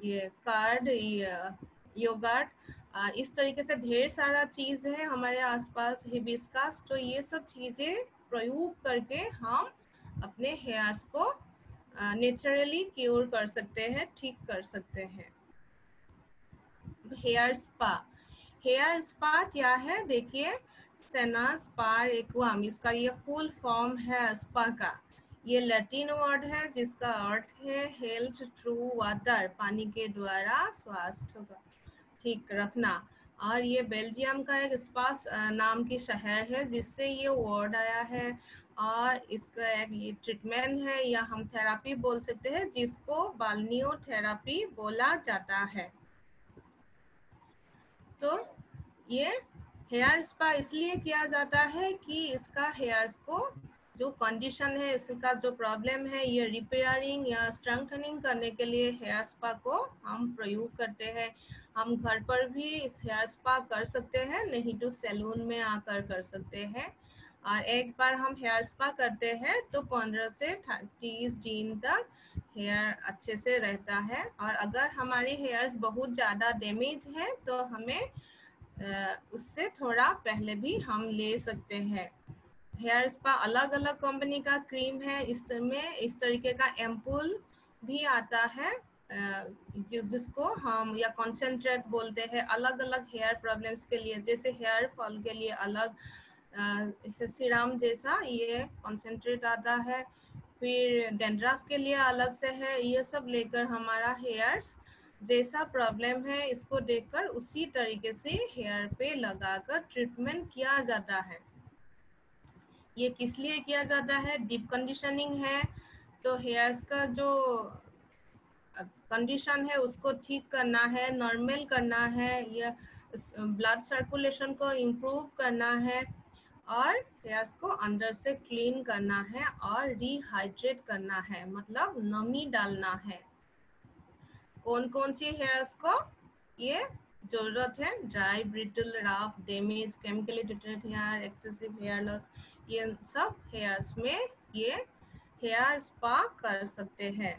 ये कार्ड, योगर्ट, इस तरीके से ढेर सारा चीज़ है हमारे आसपास, हिबिस्कस। तो ये सब चीज़ें प्रयोग करके हम अपने हेयर्स को नेचुरली क्योर कर सकते हैं, ठीक कर सकते हैं। हेयर स्पा, हेयर स्पा क्या है देखिए, सेना स्पा एक्वाम, इसका ये फुल फॉर्म है स्पा का। ये लैटिन वर्ड है जिसका अर्थ है हेल्थ थ्रू वाटर, पानी के द्वारा स्वास्थ्य का ठीक रखना। और ये बेल्जियम का एक स्पास नाम की शहर है जिससे ये वर्ड आया है। और इसका एक ये ट्रीटमेंट है या हम थेरापी बोल सकते हैं जिसको बाल्नियो थेरापी बोला जाता है। तो ये हेयर स्पा इसलिए किया जाता है कि इसका हेयर्स को जो कंडीशन है, इसका जो प्रॉब्लम है, ये रिपेयरिंग या स्ट्रेंथनिंग करने के लिए हेयर स्पा को हम प्रयोग करते हैं। हम घर पर भी इस हेयर स्पा कर सकते हैं, नहीं तो सैलून में आकर कर सकते हैं। और एक बार हम हेयर स्पा करते हैं तो 15 से 30 दिन तक हेयर अच्छे से रहता है। और अगर हमारी हेयर्स बहुत ज़्यादा डैमेज है तो हमें उससे थोड़ा पहले भी हम ले सकते हैं। हेयर स्पा अलग अलग कंपनी का क्रीम है, इसमें इस तरीके का एम्पूल भी आता है जिसको हम या कॉन्सेंट्रेट बोलते हैं अलग अलग हेयर प्रॉब्लम्स के लिए। जैसे हेयर फॉल के लिए अलग इसे सीरम जैसा ये कॉन्सेंट्रेट आता है, फिर डैंड्रफ के लिए अलग से है। ये सब लेकर हमारा हेयर्स जैसा प्रॉब्लम है इसको देखकर उसी तरीके से हेयर पे लगाकर ट्रीटमेंट किया जाता है। ये किस लिए किया जाता है? डीप कंडीशनिंग है तो हेयर्स का जो कंडीशन है उसको ठीक करना है, नॉर्मल करना है, या ब्लड सर्कुलेशन को इम्प्रूव करना है और हेयर्स को अंदर से क्लीन करना है और रिहाइड्रेट करना है, मतलब नमी डालना है। कौन कौन सी हेयर्स को ये जरूरत है? Dry, brittle, rough, damage, chemically deteriorated hair, excessive hair loss, ये सब हेयर्स में ये हेयर स्पा कर सकते हैं।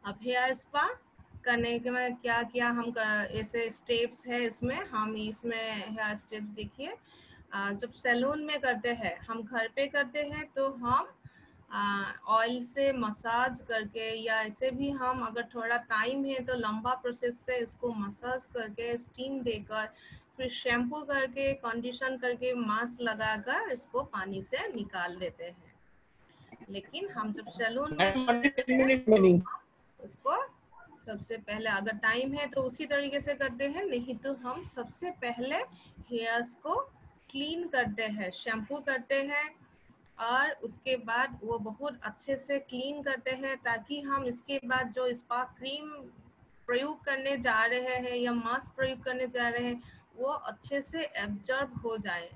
अब हेयर स्पा करने के में क्या क्या हम ऐसे स्टेप्स है इसमें, हम इसमें हेयर स्टेप्स देखिए। जब सैलून में करते हैं, हम घर पे करते हैं तो हम ऑयल से मसाज करके, या ऐसे भी हम अगर थोड़ा टाइम है तो लंबा प्रोसेस से इसको मसाज करके, स्टीम देकर, फिर शैम्पू करके, कंडीशन करके, मास्क लगाकर इसको पानी से निकाल देते हैं। लेकिन हम जब सैलून में करते हैं तो उसको सबसे पहले अगर टाइम है तो उसी तरीके से करते हैं, नहीं तो हम सबसे पहले हेयर्स को क्लीन करते हैं, शैम्पू करते हैं और उसके बाद वो बहुत अच्छे से क्लीन करते हैं ताकि हम इसके बाद जो स्पा क्रीम प्रयोग करने जा रहे हैं या मास्क प्रयोग करने जा रहे हैं वो अच्छे से एब्जॉर्ब हो जाए।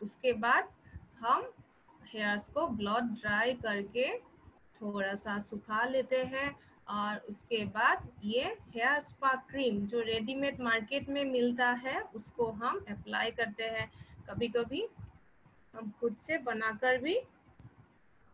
उसके बाद हम हेयर्स को ब्लो ड्राई करके थोड़ा सा सुखा लेते हैं और उसके बाद ये हेयर स्पा क्रीम जो रेडीमेड मार्केट में मिलता है उसको हम अप्लाई करते हैं। कभी कभी हम खुद से बनाकर भी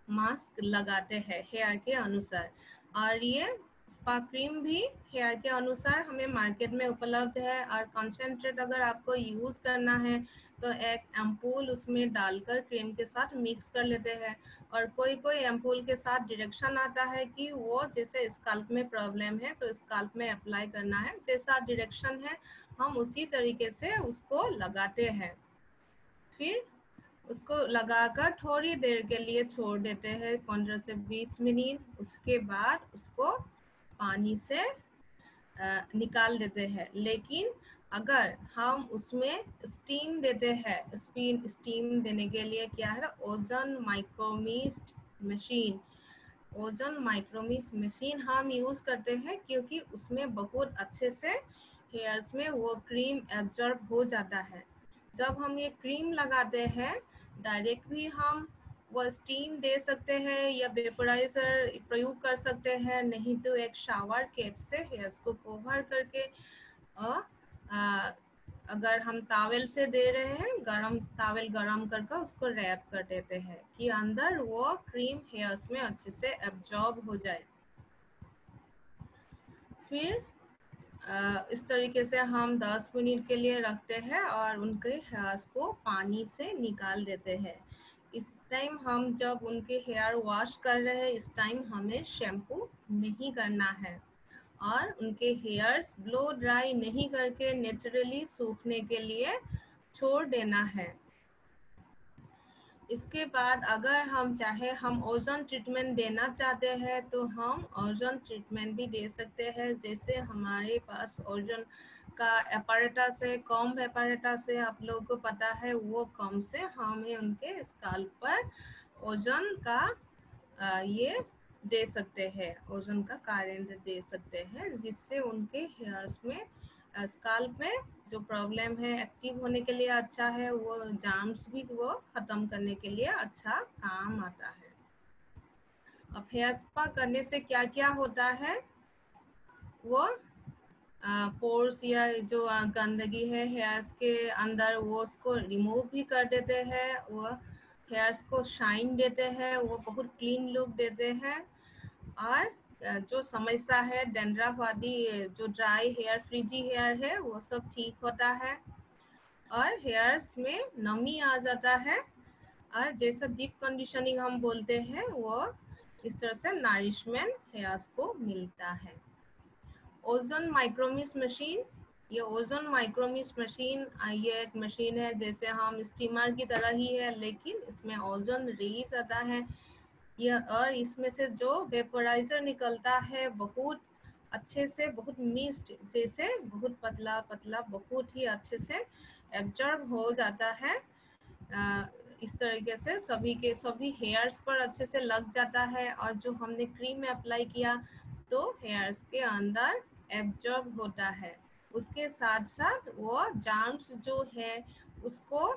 मास्क लगाते हैं हेयर के अनुसार। और ये स्पा क्रीम भी हेयर के अनुसार हमें मार्केट में उपलब्ध है। और कंसंट्रेट अगर आपको यूज़ करना है तो एक एम्पूल उसमें डालकर क्रीम के साथ मिक्स कर लेते हैं। और कोई कोई एम्पूल के साथ डायरेक्शन आता है कि वो जैसे स्काल्प में प्रॉब्लम है तो स्काल्प में अप्लाई करना है, जैसा डायरेक्शन है हम उसी तरीके से उसको लगाते हैं। फिर उसको लगाकर थोड़ी देर के लिए छोड़ देते हैं, 15 से 20 मिनट। उसके बाद उसको पानी से निकाल देते हैं। लेकिन अगर हम उसमें स्टीम देते हैं, स्टीम देने के लिए क्या है, ओजोन माइक्रोमिस्ट मशीन, ओजोन माइक्रोमिस्ट मशीन हम यूज़ करते हैं क्योंकि उसमें बहुत अच्छे से हेयर्स में वो क्रीम एब्जॉर्ब हो जाता है। जब हम ये क्रीम लगाते हैं डायरेक्ट भी हम वो स्टीम दे सकते हैं या वेपोराइजर प्रयोग कर सकते हैं, नहीं तो एक शावर कैप से हेयर्स को कवर करके और अगर हम टॉवेल से दे रहे हैं, गरम टॉवेल गरम करके उसको रैप कर देते हैं कि अंदर वो क्रीम हेयर्स में अच्छे से एब्जॉर्ब हो जाए। फिर इस तरीके से हम 10 मिनट के लिए रखते हैं और उनके हेयर्स को पानी से निकाल देते हैं। इस टाइम हम जब उनके हेयर वॉश कर रहे हैं इस टाइम हमें शैम्पू नहीं करना है और उनके हेयर्स ब्लो ड्राई नहीं करके नेचुरली सूखने के लिए छोड़ देना है। इसके बाद अगर हम चाहे हम ओजोन ट्रीटमेंट देना चाहते हैं तो हम ओजोन ट्रीटमेंट भी दे सकते हैं। जैसे हमारे पास ओजोन का एपैरेटस है, कॉम्ब एपैरेटस है, आप लोगों को पता है, वो कॉम्ब से हमें उनके स्काल्प पर ओजोन का ये दे सकते हैं, ओजोन का करेंट दे सकते हैं, जिससे उनके हेयर्स में स्काल्प में जो प्रॉब्लम है एक्टिव होने के लिए अच्छा है, वो जार्म्स भी वो ख़त्म करने के लिए अच्छा काम आता है। अब हेयर स्पा करने से क्या क्या होता है, वो पोर्स या जो गंदगी है हेयर्स के अंदर वो उसको रिमूव भी कर देते हैं, वो हेयर्स को शाइन देते हैं, वो बहुत क्लीन लुक देते हैं। और जो समस्या है डैंड्रफ आदि, जो ड्राई हेयर, फ्रिजी हेयर है, वो सब ठीक होता है और हेयर्स में नमी आ जाता है। और जैसा डीप कंडीशनिंग हम बोलते हैं, वो इस तरह से नरिशमेंट हेयर्स को मिलता है। ओजोन माइक्रोमिस मशीन, ये ओजोन माइक्रोमिस मशीन ये एक मशीन है जैसे हम स्टीमर की तरह ही है, लेकिन इसमें ओजोन रेज आता है ये, और इसमें से जो वेपोराइजर निकलता है बहुत अच्छे से, बहुत मिस्ट जैसे, बहुत पतला पतला, बहुत ही अच्छे से एब्जॉर्ब हो जाता है। इस तरीके से सभी के सभी हेयर्स पर अच्छे से लग जाता है, और जो हमने क्रीम में अप्लाई किया तो हेयर्स के अंदर एब्जॉर्ब होता है। उसके साथ साथ वो जार्म्स जो है उसको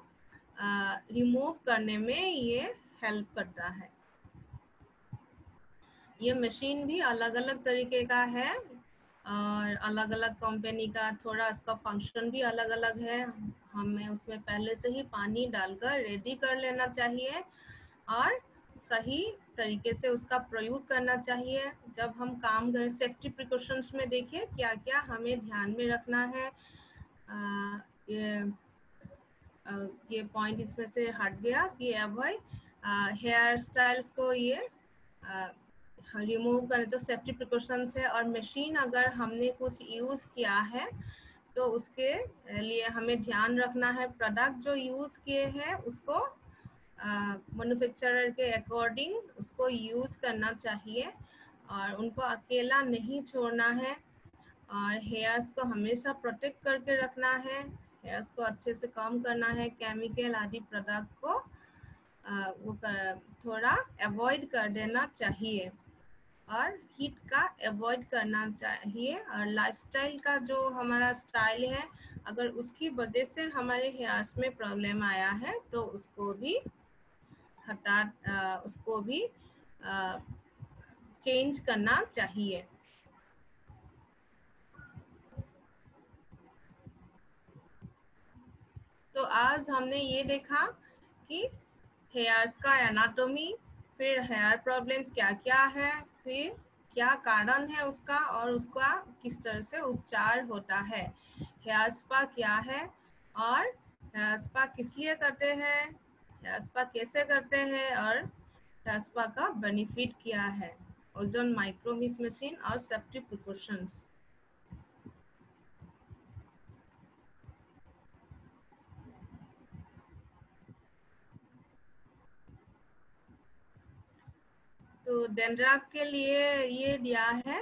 रिमूव करने में ये हेल्प करता है। ये मशीन भी अलग अलग तरीके का है और अलग अलग कंपनी का, थोड़ा इसका फंक्शन भी अलग अलग है। हमें उसमें पहले से ही पानी डालकर रेडी कर लेना चाहिए और सही तरीके से उसका प्रयोग करना चाहिए। जब हम काम करें, सेफ्टी प्रिकॉशंस में देखिए क्या क्या हमें ध्यान में रखना है। ये ये पॉइंट इसमें से हट गया कि अवॉइड हेयर स्टाइल्स को ये रिमूव करें, जो सेफ्टी प्रिकॉशंस है। और मशीन अगर हमने कुछ यूज़ किया है तो उसके लिए हमें ध्यान रखना है, प्रोडक्ट जो यूज़ किए हैं उसको मैन्युफैक्चरर के अकॉर्डिंग उसको यूज़ करना चाहिए और उनको अकेला नहीं छोड़ना है। और हेयर्स को हमेशा प्रोटेक्ट करके रखना है, हेयर्स को अच्छे से कम करना है, केमिकल आदि प्रोडक्ट को वो थोड़ा अवॉइड कर देना चाहिए और हीट का अवॉइड करना चाहिए। और लाइफस्टाइल का जो हमारा स्टाइल है, अगर उसकी वजह से हमारे हेयर्स में प्रॉब्लम आया है तो उसको भी उसको भी चेंज करना चाहिए। तो आज हमने ये देखा कि हेयर्स का एनाटॉमी, फिर हेयर प्रॉब्लम्स क्या क्या है, फिर क्या कारण है उसका और उसका किस तरह से उपचार होता है, हेयर स्पा क्या है और हेयर स्पा किस लिए करते हैं, हेयर स्पा कैसे करते हैं और हेयर स्पा का बेनिफिट क्या है, ओजोन माइक्रोमिस मशीन और सेफ्टी प्रिकॉशंस। तो डेंड्राफ के लिए ये दिया है,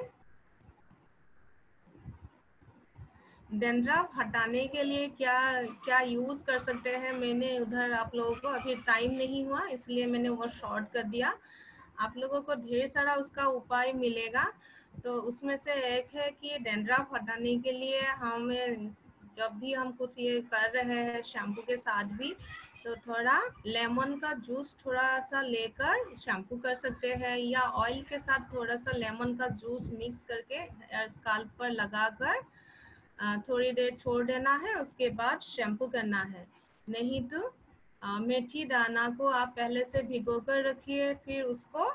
डेंड्राफ हटाने के लिए क्या क्या यूज़ कर सकते हैं। मैंने उधर आप लोगों को अभी टाइम नहीं हुआ इसलिए मैंने वो शॉर्ट कर दिया, आप लोगों को ढेर सारा उसका उपाय मिलेगा। तो उसमें से एक है कि डेंड्राफ हटाने के लिए हमें जब भी हम कुछ ये कर रहे हैं शैम्पू के साथ भी, तो थोड़ा लेमन का जूस थोड़ा सा लेकर शैम्पू कर सकते हैं, या ऑयल के साथ थोड़ा सा लेमन का जूस मिक्स करके स्काल्प पर लगाकर थोड़ी देर छोड़ देना है, उसके बाद शैम्पू करना है। नहीं तो मेथी दाना को आप पहले से भिगो कर रखिए, फिर उसको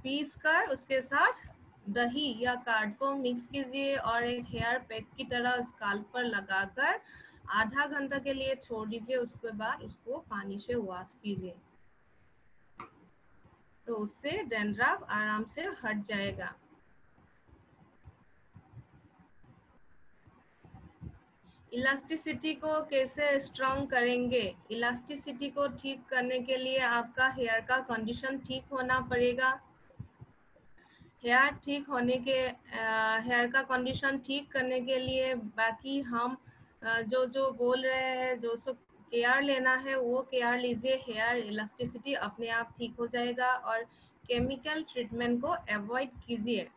पीस कर उसके साथ दही या कार्ड को मिक्स कीजिए और एक हेयर पैक की तरह स्काल्प पर लगाकर आधा घंटा के लिए छोड़ दीजिए, उसके बाद उसको पानी से वॉश कीजिए, तो उससे डैंड्रफ आराम से हट जाएगा। इलास्टिसिटी को कैसे स्ट्रॉन्ग करेंगे? इलास्टिसिटी को ठीक करने के लिए आपका हेयर का कंडीशन ठीक होना पड़ेगा। हेयर ठीक होने के हेयर का कंडीशन ठीक करने के लिए बाकी हम जो जो बोल रहे हैं, जो सब केयर लेना है वो केयर लीजिए। हेयर इलास्टिसिटी अपने आप ठीक हो जाएगा और केमिकल ट्रीटमेंट को अवॉइड कीजिए।